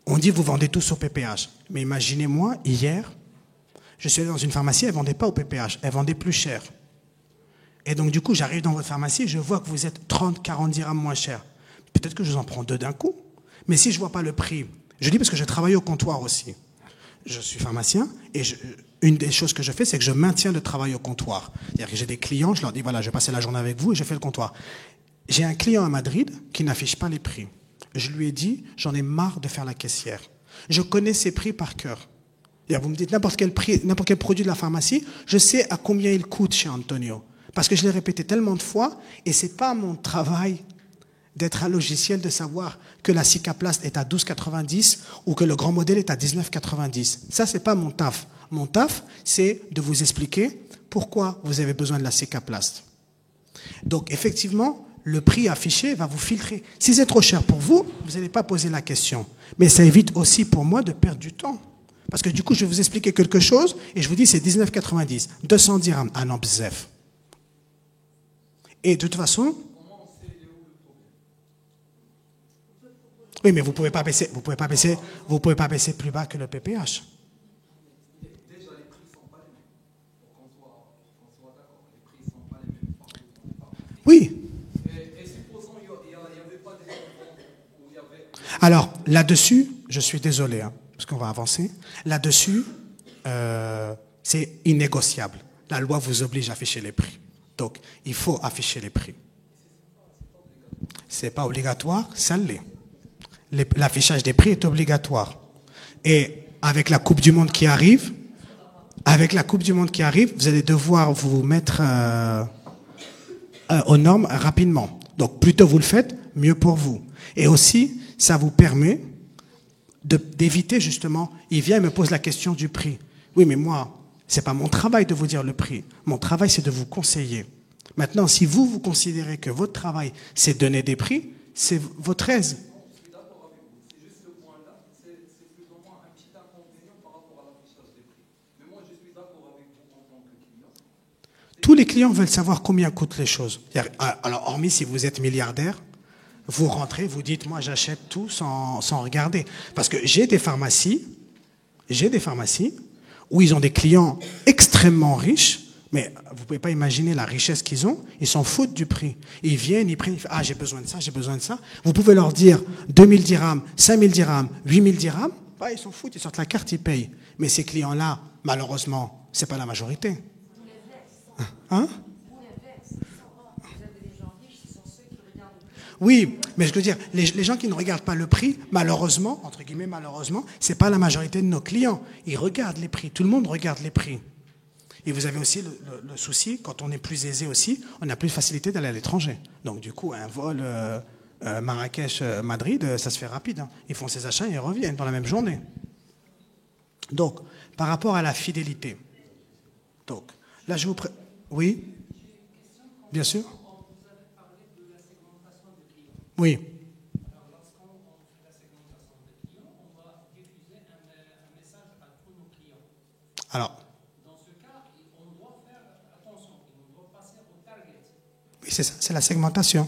on dit que vous vendez tous au PPH. Mais imaginez-moi, hier, je suis allé dans une pharmacie, elle ne vendait pas au PPH, elle vendait plus cher. Et donc du coup, j'arrive dans votre pharmacie et je vois que vous êtes 30, 40 dirhams moins cher. Peut-être que je vous en prends 2 d'un coup. Mais si je ne vois pas le prix, je dis parce que je travaille au comptoir aussi. Je suis pharmacien et une des choses que je fais, c'est que je maintiens le travail au comptoir. C'est-à-dire que j'ai des clients, je leur dis, voilà, je vais passer la journée avec vous et je fais le comptoir. J'ai un client à Madrid qui n'affiche pas les prix. Je lui ai dit, j'en ai marre de faire la caissière. Je connais ses prix par cœur. Et vous me dites n'importe quel prix, n'importe quel produit de la pharmacie, je sais à combien il coûte chez Antonio. Parce que je l'ai répété tellement de fois et c'est pas mon travail d'être un logiciel, de savoir que la Cicaplast est à 12,90 ou que le grand modèle est à 19,90. Ça, c'est pas mon taf. Mon taf, c'est de vous expliquer pourquoi vous avez besoin de la Cicaplast. Donc, effectivement, le prix affiché va vous filtrer. Si c'est trop cher pour vous, vous n'allez pas poser la question. Mais ça évite aussi pour moi de perdre du temps. Parce que du coup, je vais vous expliquer quelque chose et je vous dis c'est 19,90. 200 dirhams. Ah non, bzef. Et de toute façon... Oui, mais vous pouvez pas baisser plus bas que le PPH. là-dessus, je suis désolé, hein, parce qu'on va avancer. Là-dessus, c'est innégociable. La loi vous oblige à afficher les prix. Donc, il faut afficher les prix. C'est pas obligatoire, ça l'est. L'affichage des prix est obligatoire. Et avec la Coupe du Monde qui arrive, vous allez devoir vous mettre aux normes rapidement. Donc, plus tôt vous le faites, mieux pour vous. Et aussi, ça vous permet d'éviter justement, il vient et me pose la question du prix. Oui, mais moi, c'est pas mon travail de vous dire le prix. Mon travail, c'est de vous conseiller. Maintenant, si vous considérez que votre travail, c'est donner des prix, c'est votre aise. Tous les clients veulent savoir combien coûtent les choses. Alors, hormis si vous êtes milliardaire, vous rentrez, vous dites, moi j'achète tout sans regarder. Parce que j'ai des pharmacies où ils ont des clients extrêmement riches, mais vous ne pouvez pas imaginer la richesse qu'ils ont, ils s'en foutent du prix. Ils viennent, ils prennent, ils font, ah j'ai besoin de ça, j'ai besoin de ça. Vous pouvez leur dire 2000 dirhams, 5000 dirhams, 8000 dirhams, bah, ils s'en foutent, ils sortent la carte, ils payent. Mais ces clients-là, malheureusement, ce n'est pas la majorité. Hein? Oui, mais je veux dire, les gens qui ne regardent pas le prix, malheureusement, entre guillemets malheureusement, ce n'est pas la majorité de nos clients. Ils regardent les prix, tout le monde regarde les prix. Et vous avez aussi le souci, quand on est plus aisé aussi, on a plus de facilité d'aller à l'étranger. Donc du coup, un vol Marrakech-Madrid, ça se fait rapide. Hein. Ils font ses achats et ils reviennent dans la même journée. Donc, par rapport à la fidélité. Donc, là, je vous... Oui? Bien sûr? Oui. Alors, lorsqu'on fait la segmentation de clients, on va diffuser un message à tous nos clients. Alors. Dans ce cas, on doit faire attention, on doit passer au target. Oui, c'est ça, c'est la segmentation.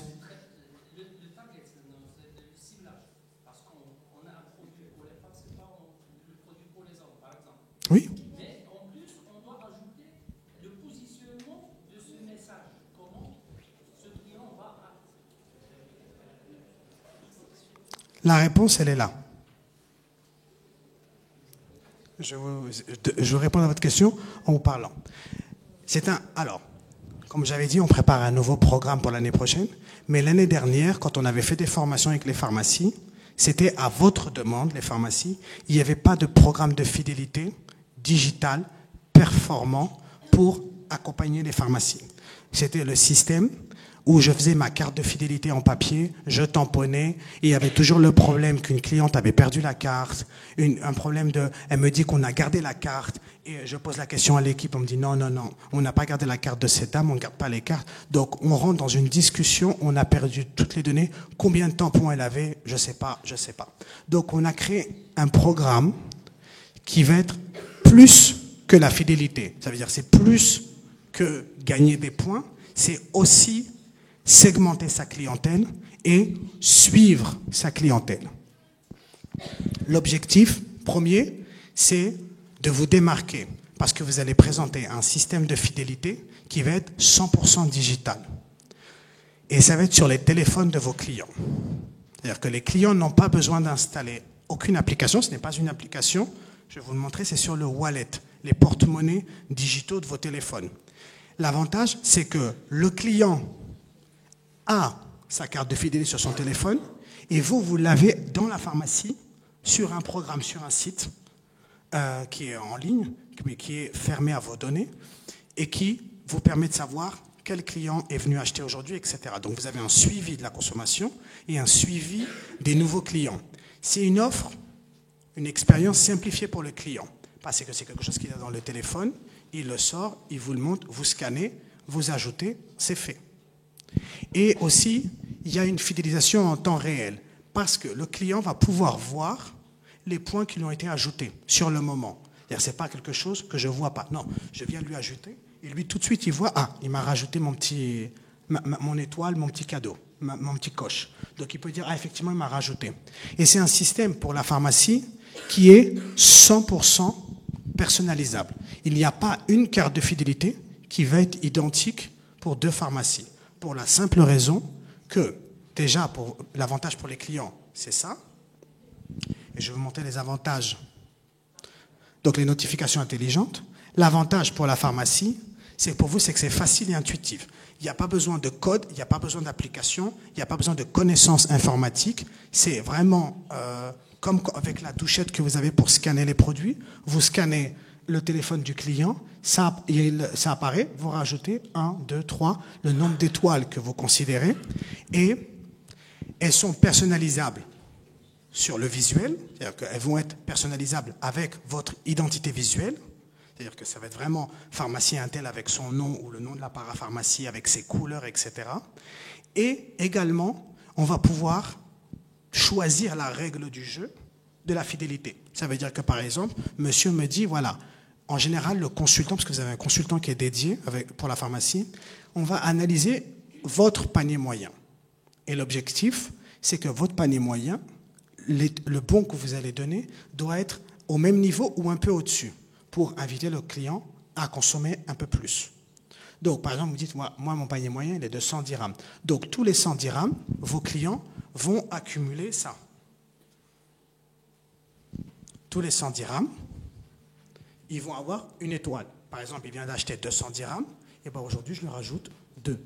Le target, c'est le ciblage. Parce qu'on a un produit pour les femmes, c'est pas le produit pour les hommes, par exemple. Oui. Mais en plus, on doit ajouter le positionnement de ce message. Comment ce client va... La réponse, elle est là. Je vous réponds à votre question en vous parlant. Alors, comme j'avais dit, on prépare un nouveau programme pour l'année prochaine. Mais l'année dernière, quand on avait fait des formations avec les pharmacies, c'était à votre demande, les pharmacies. Il n'y avait pas de programme de fidélité digital performant pour accompagner les pharmacies. C'était le système où je faisais ma carte de fidélité en papier, je tamponnais, et il y avait toujours le problème qu'une cliente avait perdu la carte, un problème elle me dit qu'on a gardé la carte, et je pose la question à l'équipe, on me dit non, on n'a pas gardé la carte de cette dame, on ne garde pas les cartes, donc on rentre dans une discussion, on a perdu toutes les données, combien de tampons elle avait, je sais pas. Donc on a créé un programme qui va être plus que la fidélité, ça veut dire c'est plus que gagner des points, c'est aussi segmenter sa clientèle et suivre sa clientèle. L'objectif premier, c'est de vous démarquer parce que vous allez présenter un système de fidélité qui va être 100% digital. Et ça va être sur les téléphones de vos clients. C'est-à-dire que les clients n'ont pas besoin d'installer aucune application, ce n'est pas une application, je vais vous le montrer, c'est sur le wallet, les porte-monnaies digitaux de vos téléphones. L'avantage, c'est que le client a sa carte de fidélité sur son téléphone et vous l'avez dans la pharmacie sur un programme, sur un site qui est en ligne, mais qui est fermé à vos données et qui vous permet de savoir quel client est venu acheter aujourd'hui, etc. Donc vous avez un suivi de la consommation et un suivi des nouveaux clients. C'est une offre, une expérience simplifiée pour le client parce que c'est quelque chose qu'il a dans le téléphone, il le sort, il vous le montre, vous scannez, vous ajoutez, c'est fait. Et aussi, il y a une fidélisation en temps réel, parce que le client va pouvoir voir les points qui lui ont été ajoutés sur le moment. Ce n'est pas quelque chose que je ne vois pas. Non, je viens lui ajouter, et lui, tout de suite, il voit, ah, il m'a rajouté mon étoile, mon petit cadeau, mon petit coche. Donc, il peut dire, ah, effectivement, il m'a rajouté. Et c'est un système pour la pharmacie qui est 100% personnalisable. Il n'y a pas une carte de fidélité qui va être identique pour deux pharmacies. Pour la simple raison que, déjà, l'avantage pour les clients, c'est ça. et je vais vous montrer les avantages. Donc les notifications intelligentes. L'avantage pour la pharmacie, c'est pour vous, c'est que c'est facile et intuitif. Il n'y a pas besoin de code, il n'y a pas besoin d'application, il n'y a pas besoin de connaissances informatiques. C'est vraiment comme avec la touchette que vous avez pour scanner les produits. Vous scannez le téléphone du client, ça apparaît, vous rajoutez 1, 2, 3, le nombre d'étoiles que vous considérez, et elles sont personnalisables sur le visuel, c'est-à-dire qu'elles vont être personnalisables avec votre identité visuelle, c'est-à-dire que ça va être vraiment pharmacie Intel avec son nom ou le nom de la parapharmacie avec ses couleurs, etc. Et également, on va pouvoir choisir la règle du jeu de la fidélité. Ça veut dire que, par exemple, monsieur me dit, voilà, en général, le consultant, parce que vous avez un consultant qui est dédié pour la pharmacie, on va analyser votre panier moyen. Et l'objectif, c'est que votre panier moyen, le bon que vous allez donner, doit être au même niveau ou un peu au-dessus pour inviter le client à consommer un peu plus. Donc, par exemple, vous dites, moi mon panier moyen, il est de 100 dirhams. Donc, tous les 100 dirhams, vos clients vont accumuler ça. Tous les 100 dirhams, ils vont avoir une étoile. Par exemple, il vient d'acheter 200 dirhams, et bien aujourd'hui, je lui rajoute 2.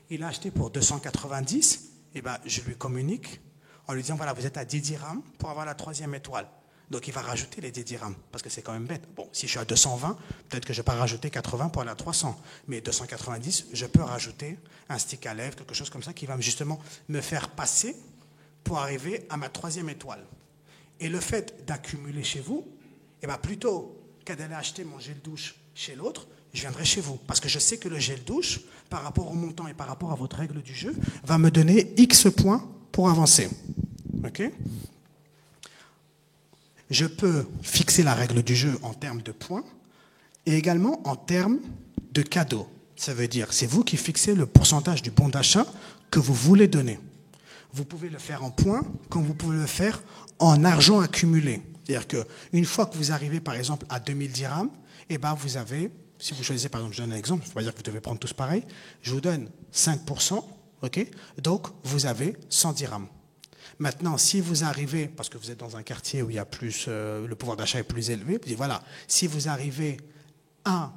Il a acheté pour 290, et bien je lui communique en lui disant, voilà, vous êtes à 10 dirhams pour avoir la 3e étoile. Donc il va rajouter les 10 dirhams, parce que c'est quand même bête. Bon, si je suis à 220, peut-être que je ne vais pas rajouter 80 pour aller à 300. Mais 290, je peux rajouter un stick à lèvres, quelque chose comme ça, qui va justement me faire passer pour arriver à ma 3e étoile. Et le fait d'accumuler chez vous, eh bien plutôt qu'à d'aller acheter mon gel douche chez l'autre, je viendrai chez vous. Parce que je sais que le gel douche, par rapport au montant et par rapport à votre règle du jeu, va me donner X points pour avancer. OK ? Je peux fixer la règle du jeu en termes de points et également en termes de cadeaux. Ça veut dire, c'est vous qui fixez le pourcentage du bon d'achat que vous voulez donner. Vous pouvez le faire en points comme vous pouvez le faire en argent accumulé. C'est-à-dire qu'une fois que vous arrivez par exemple à 2000 dirhams, eh ben vous avez, si vous choisissez par exemple, je donne un exemple, je ne veux pas dire que vous devez prendre tous pareil, je vous donne 5%, ok, donc vous avez 100 dirhams. Maintenant, si vous arrivez, parce que vous êtes dans un quartier où il y a plus, le pouvoir d'achat est plus élevé, vous dites, voilà, si vous arrivez à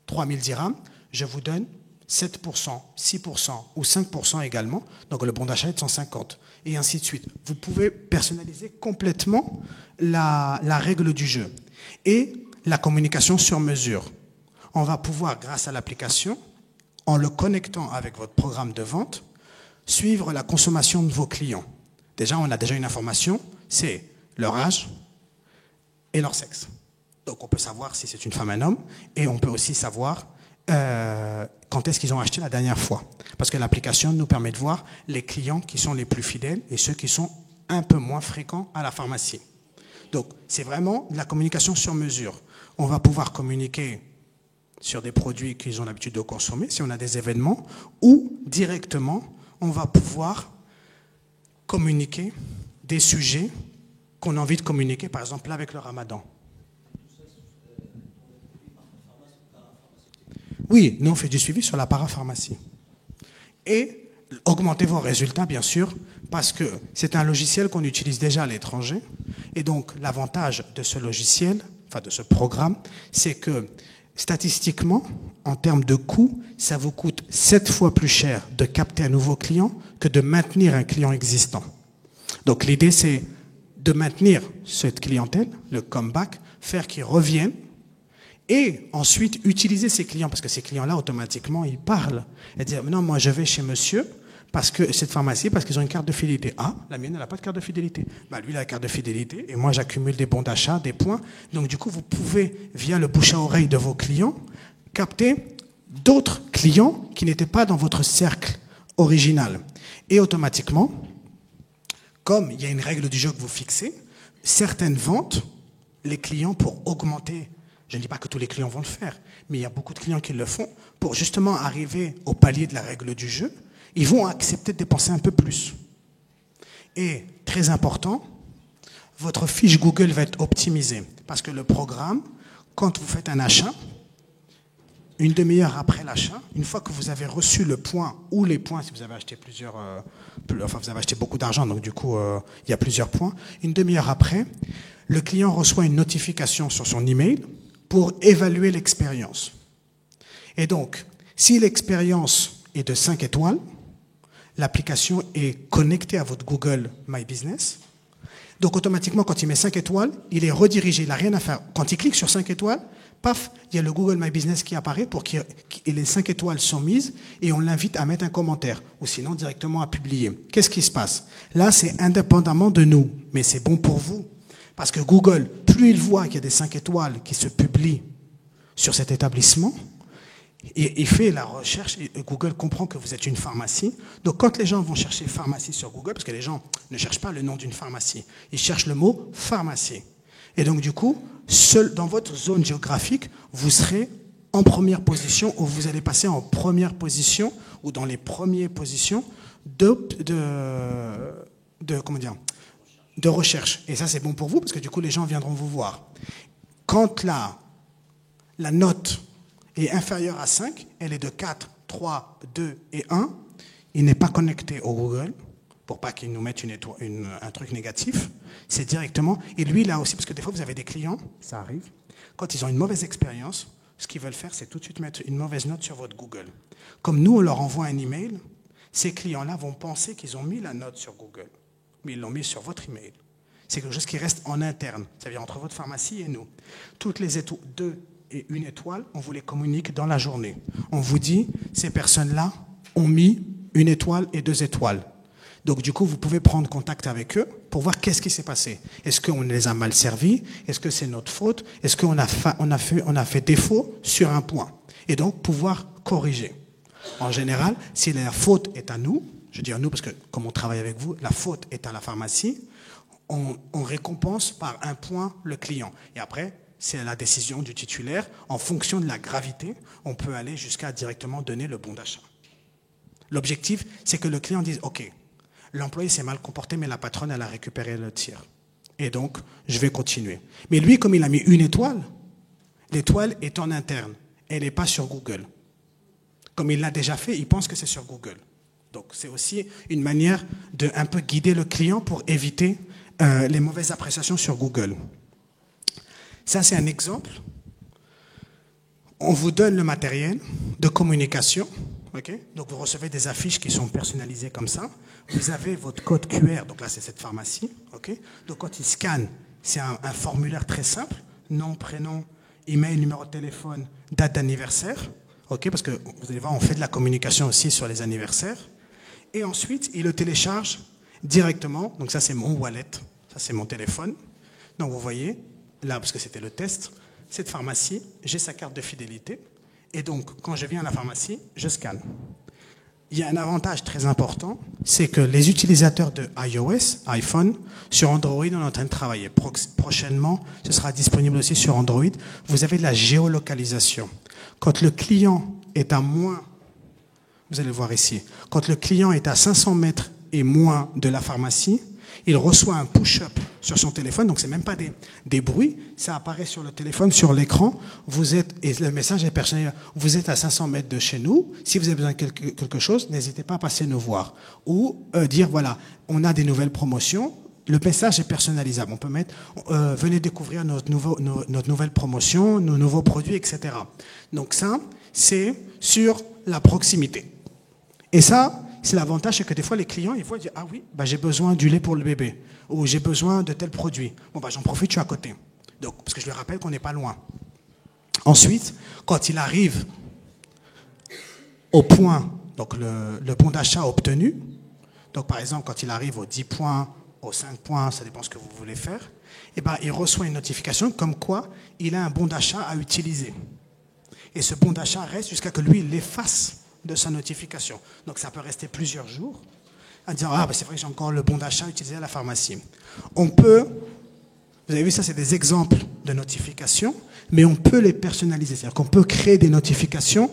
3000 dirhams, je vous donne 7%, 6% ou 5% également, donc le bon d'achat est de 150, et ainsi de suite. Vous pouvez personnaliser complètement la règle du jeu. Et la communication sur mesure. On va pouvoir, grâce à l'application, en le connectant avec votre programme de vente, suivre la consommation de vos clients. Déjà, on a déjà une information, c'est leur âge et leur sexe. Donc on peut savoir si c'est une femme ou un homme, et on peut aussi savoir quand est-ce qu'ils ont acheté la dernière fois. Parce que l'application nous permet de voir les clients qui sont les plus fidèles et ceux qui sont un peu moins fréquents à la pharmacie. Donc c'est vraiment de la communication sur mesure. On va pouvoir communiquer sur des produits qu'ils ont l'habitude de consommer, si on a des événements, ou directement, on va pouvoir communiquer des sujets qu'on a envie de communiquer, par exemple avec le ramadan. Oui, nous on fait du suivi sur la parapharmacie. Et augmenter vos résultats, bien sûr, parce que c'est un logiciel qu'on utilise déjà à l'étranger. Et donc l'avantage de ce logiciel, enfin de ce programme, c'est que statistiquement, en termes de coût, ça vous coûte 7 fois plus cher de capter un nouveau client que de maintenir un client existant. Donc l'idée, c'est de maintenir cette clientèle, le comeback, faire qu'ils reviennent, et ensuite utiliser ces clients, parce que ces clients-là, automatiquement, ils parlent. Et dire, non, moi je vais chez monsieur, parce que cette pharmacie, parce qu'ils ont une carte de fidélité. Ah, la mienne, elle n'a pas de carte de fidélité. Bah, lui, il a la carte de fidélité, et moi, j'accumule des bons d'achat, des points. Donc, du coup, vous pouvez, via le bouche à oreille de vos clients, capter d'autres clients qui n'étaient pas dans votre cercle original. Et automatiquement, comme il y a une règle du jeu que vous fixez, certaines ventes, les clients, pour augmenter, je ne dis pas que tous les clients vont le faire, mais il y a beaucoup de clients qui le font, pour justement arriver au palier de la règle du jeu, ils vont accepter de dépenser un peu plus. Et, très important, votre fiche Google va être optimisée. Parce que le programme, quand vous faites un achat, une demi-heure après l'achat, une fois que vous avez reçu le point ou les points, si vous avez acheté vous avez acheté beaucoup d'argent, donc du coup, il y a plusieurs points. Une demi-heure après, le client reçoit une notification sur son email pour évaluer l'expérience. Et donc, si l'expérience est de 5 étoiles, l'application est connectée à votre Google My Business. Donc, automatiquement, quand il met 5 étoiles, il est redirigé, il n'a rien à faire. Quand il clique sur 5 étoiles, paf, il y a le Google My Business qui apparaît et les 5 étoiles sont mises et on l'invite à mettre un commentaire ou sinon directement à publier. Qu'est-ce qui se passe? Là, c'est indépendamment de nous, mais c'est bon pour vous. Parce que Google, plus il voit qu'il y a des 5 étoiles qui se publient sur cet établissement, et il fait la recherche, et Google comprend que vous êtes une pharmacie. Donc quand les gens vont chercher pharmacie sur Google, parce que les gens ne cherchent pas le nom d'une pharmacie, ils cherchent le mot pharmacie. Et donc du coup, dans votre zone géographique, vous serez en première position, ou vous allez passer en première position, ou dans les premières positions de recherche. Et ça, c'est bon pour vous, parce que du coup, les gens viendront vous voir. Quand la note est inférieure à 5, elle est de 4, 3, 2 et 1, il n'est pas connecté au Google, pour pas qu'il nous mette un truc négatif, c'est directement, et lui là aussi, parce que des fois vous avez des clients, ça arrive, quand ils ont une mauvaise expérience, ce qu'ils veulent faire, c'est tout de suite mettre une mauvaise note sur votre Google. Comme nous, on leur envoie un email, ces clients-là vont penser qu'ils ont mis la note sur Google, mais ils l'ont mis sur votre email. C'est quelque chose qui reste en interne, c'est-à-dire entre votre pharmacie et nous. Toutes les 2 et 1 étoile, on vous les communique dans la journée. On vous dit, ces personnes-là ont mis 1 étoile et 2 étoiles. Donc du coup, vous pouvez prendre contact avec eux pour voir qu'est-ce qui s'est passé. Est-ce qu'on les a mal servis? Est-ce que c'est notre faute? Est-ce qu'on a fait défaut sur un point? Et donc, pouvoir corriger. En général, si la faute est à nous, je dis à nous parce que comme on travaille avec vous, la faute est à la pharmacie, on récompense par 1 point le client. Et après, c'est la décision du titulaire. En fonction de la gravité, on peut aller jusqu'à directement donner le bon d'achat. L'objectif, c'est que le client dise « Ok, l'employé s'est mal comporté, mais la patronne, elle a récupéré le tir. Et donc, je vais continuer. » Mais lui, comme il a mis 1 étoile, l'étoile est en interne. Elle n'est pas sur Google. Comme il l'a déjà fait, il pense que c'est sur Google. Donc, c'est aussi une manière de un peu guider le client pour éviter les mauvaises appréciations sur Google. Ça, c'est un exemple. On vous donne le matériel de communication. Okay? Donc, vous recevez des affiches qui sont personnalisées comme ça. Vous avez votre code QR. Donc là, c'est cette pharmacie. Okay? Donc, quand il scanne, c'est un formulaire très simple. Nom, prénom, email, numéro de téléphone, date d'anniversaire. Okay? Parce que, vous allez voir, on fait de la communication aussi sur les anniversaires. Et ensuite, il le télécharge directement. Donc ça, c'est mon wallet. Ça, c'est mon téléphone. Donc, vous voyez... Là, parce que c'était le test, cette pharmacie, j'ai sa carte de fidélité. Et donc, quand je viens à la pharmacie, je scanne. Il y a un avantage très important, c'est que les utilisateurs de iOS, iPhone, sur Android, on est en train de travailler. Prochainement, ce sera disponible aussi sur Android. Vous avez de la géolocalisation. Quand le client est à moins, vous allez le voir ici, quand le client est à 500 mètres et moins de la pharmacie, il reçoit un push-up sur son téléphone, donc c'est même pas des bruits, ça apparaît sur le téléphone, sur l'écran, et le message est personnel, vous êtes à 500 mètres de chez nous, si vous avez besoin de quelque chose, n'hésitez pas à passer nous voir. Ou dire, voilà, on a des nouvelles promotions, le message est personnalisable, on peut mettre, venez découvrir notre nouvelle promotion, nos nouveaux produits, etc. Donc ça, c'est sur la proximité. Et ça, c'est l'avantage, c'est que des fois, les clients, ils voient, ils disent, ah oui, bah, j'ai besoin du lait pour le bébé, ou j'ai besoin de tel produit. Bon, bah, j'en profite, je suis à côté. Donc, parce que je lui rappelle qu'on n'est pas loin. Ensuite, quand il arrive au point, donc le bon d'achat obtenu, donc par exemple, quand il arrive aux 10 points, aux 5 points, ça dépend ce que vous voulez faire, et ben, il reçoit une notification comme quoi il a un bon d'achat à utiliser. Et ce bon d'achat reste jusqu'à que lui, il l'efface de sa notification. Donc ça peut rester plusieurs jours à dire ah ben c'est vrai que j'ai encore le bon d'achat utilisé à la pharmacie. On peut, vous avez vu ça, c'est des exemples de notifications, mais on peut les personnaliser, c'est-à-dire qu'on peut créer des notifications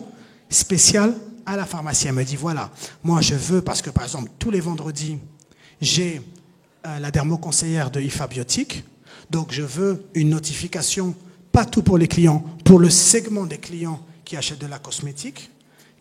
spéciales à la pharmacie. Elle me dit voilà, moi je veux, parce que par exemple tous les vendredis j'ai la dermoconseillère de IFA Biotique, donc je veux une notification, pas tout pour les clients, pour le segment des clients qui achètent de la cosmétique,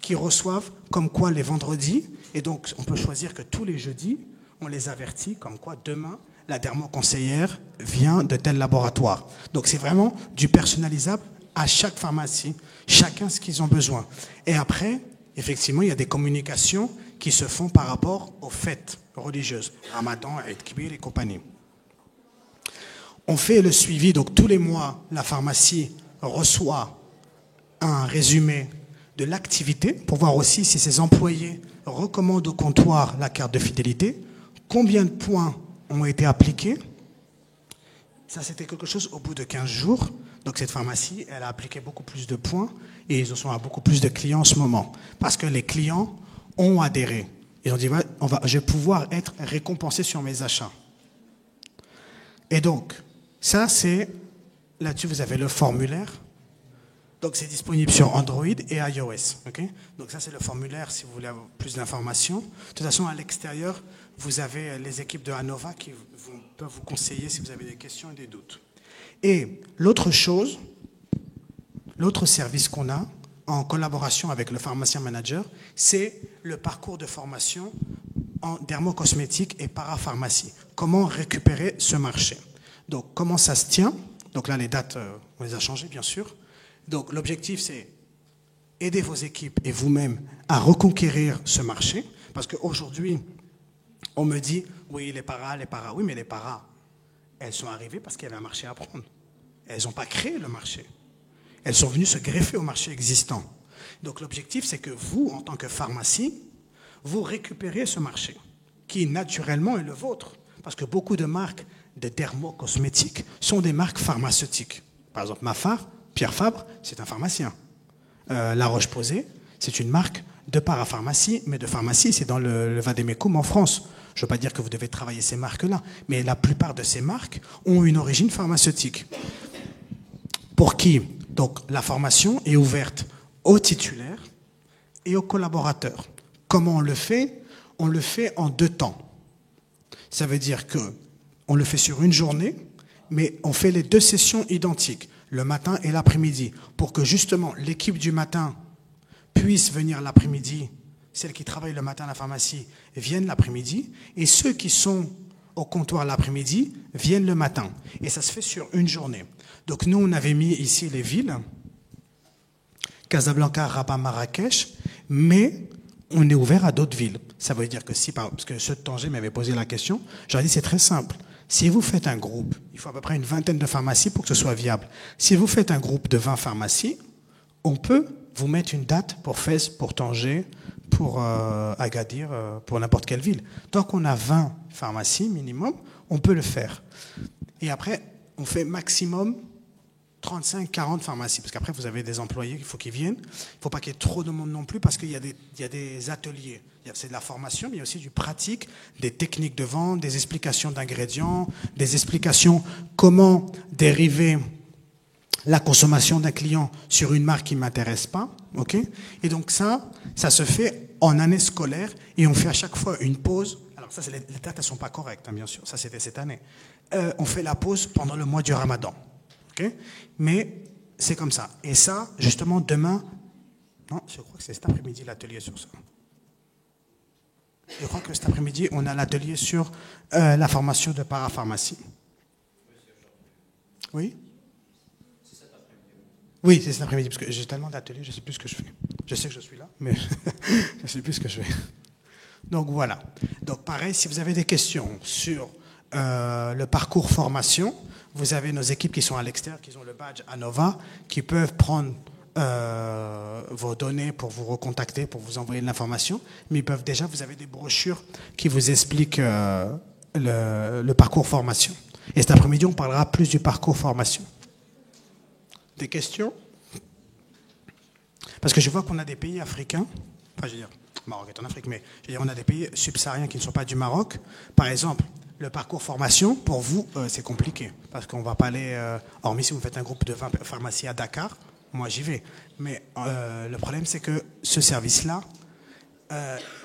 qui reçoivent comme quoi les vendredis, et donc on peut choisir que tous les jeudis, on les avertit comme quoi demain, la dermoconseillère vient de tel laboratoire. Donc c'est vraiment du personnalisable à chaque pharmacie, chacun ce qu'ils ont besoin. Et après, effectivement, il y a des communications qui se font par rapport aux fêtes religieuses, Ramadan, Eid Kibir et compagnie. On fait le suivi, donc tous les mois, la pharmacie reçoit un résumé de l'activité pour voir aussi si ses employés recommandent au comptoir la carte de fidélité, combien de points ont été appliqués. Ça, c'était quelque chose au bout de 15 jours. Donc cette pharmacie, elle a appliqué beaucoup plus de points et ils sont à beaucoup plus de clients en ce moment. Parce que les clients ont adhéré. Ils ont dit, je vais pouvoir être récompensé sur mes achats. Et donc, ça, c'est... Là-dessus, vous avez le formulaire. Donc, c'est disponible sur Android et iOS. Okay? Donc, ça, c'est le formulaire si vous voulez avoir plus d'informations. De toute façon, à l'extérieur, vous avez les équipes de Anova qui peuvent vous conseiller si vous avez des questions et des doutes. Et l'autre chose, l'autre service qu'on a en collaboration avec le pharmacien manager, c'est le parcours de formation en dermocosmétique et parapharmacie. Comment récupérer ce marché? Donc, comment ça se tient? Donc là, les dates, on les a changées, bien sûr. Donc, l'objectif, c'est aider vos équipes et vous-même à reconquérir ce marché. Parce qu'aujourd'hui, on me dit, oui, les paras. Oui, mais les paras, elles sont arrivées parce qu'il y avait un marché à prendre. Elles n'ont pas créé le marché. Elles sont venues se greffer au marché existant. Donc, l'objectif, c'est que vous, en tant que pharmacie, vous récupérez ce marché, qui naturellement est le vôtre. Parce que beaucoup de marques de dermocosmétiques sont des marques pharmaceutiques. Par exemple, Mafar, Pierre Fabre, c'est un pharmacien. La Roche-Posay, c'est une marque de parapharmacie, mais de pharmacie, c'est dans le Vade-Mecum en France. Je ne veux pas dire que vous devez travailler ces marques-là, mais la plupart de ces marques ont une origine pharmaceutique. Pour qui? Donc, la formation est ouverte aux titulaires et aux collaborateurs. Comment on le fait? On le fait en 2 temps. Ça veut dire qu'on le fait sur une journée, mais on fait les 2 sessions identiques, le matin et l'après-midi, pour que justement l'équipe du matin puisse venir l'après-midi, celles qui travaillent le matin à la pharmacie viennent l'après-midi, et ceux qui sont au comptoir l'après-midi viennent le matin. Et ça se fait sur une journée. Donc nous, on avait mis ici les villes, Casablanca, Rabat, Marrakech, mais on est ouvert à d'autres villes. Ça veut dire que si, parce que ceux de Tanger m'avaient posé la question, j'aurais dit c'est très simple. Si vous faites un groupe, il faut à peu près une vingtaine de pharmacies pour que ce soit viable. Si vous faites un groupe de 20 pharmacies, on peut vous mettre une date pour Fès, pour Tanger, pour Agadir, pour n'importe quelle ville. Tant qu'on a 20 pharmacies minimum, on peut le faire. Et après, on fait maximum 35-40 pharmacies, parce qu'après vous avez des employés, il faut qu'ils viennent. Il ne faut pas qu'il y ait trop de monde non plus, parce qu'il y a des ateliers. C'est de la formation, mais il y a aussi du pratique, des techniques de vente, des explications d'ingrédients, des explications comment dériver la consommation d'un client sur une marque qui ne m'intéresse pas. Okay? Et donc ça se fait en année scolaire, et on fait à chaque fois une pause. Alors ça, les dates, elles ne sont pas correctes, hein, bien sûr, ça c'était cette année. On fait la pause pendant le mois du Ramadan. Okay? Mais c'est comme ça. Et ça, justement, demain... Non, je crois que c'est cet après-midi l'atelier sur ça. Je crois que cet après-midi, on a l'atelier sur la formation de parapharmacie. Oui? Oui, c'est cet après-midi, parce que j'ai tellement d'ateliers, je ne sais plus ce que je fais. Je sais que je suis là, mais je ne sais plus ce que je fais. Donc voilà. Donc pareil, si vous avez des questions sur le parcours formation, vous avez nos équipes qui sont à l'extérieur, qui ont le badge Anova, qui peuvent prendre vos données pour vous recontacter, pour vous envoyer de l'information, mais ils peuvent déjà, vous avez des brochures qui vous expliquent le parcours formation. Et cet après-midi, on parlera plus du parcours formation. Des questions? Parce que je vois qu'on a des pays africains, enfin je veux dire, le Maroc est en Afrique, mais je veux dire, on a des pays subsahariens qui ne sont pas du Maroc. Par exemple, le parcours formation, pour vous, c'est compliqué, parce qu'on ne va pas aller, hormis si vous faites un groupe de 20 pharmacies à Dakar, moi j'y vais. Mais le problème, c'est que ce service-là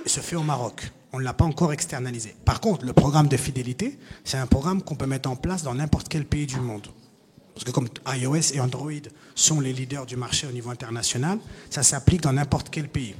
se fait au Maroc. On ne l'a pas encore externalisé. Par contre, le programme de fidélité, c'est un programme qu'on peut mettre en place dans n'importe quel pays du monde. parce que comme iOS et Android sont les leaders du marché au niveau international, ça s'applique dans n'importe quel pays.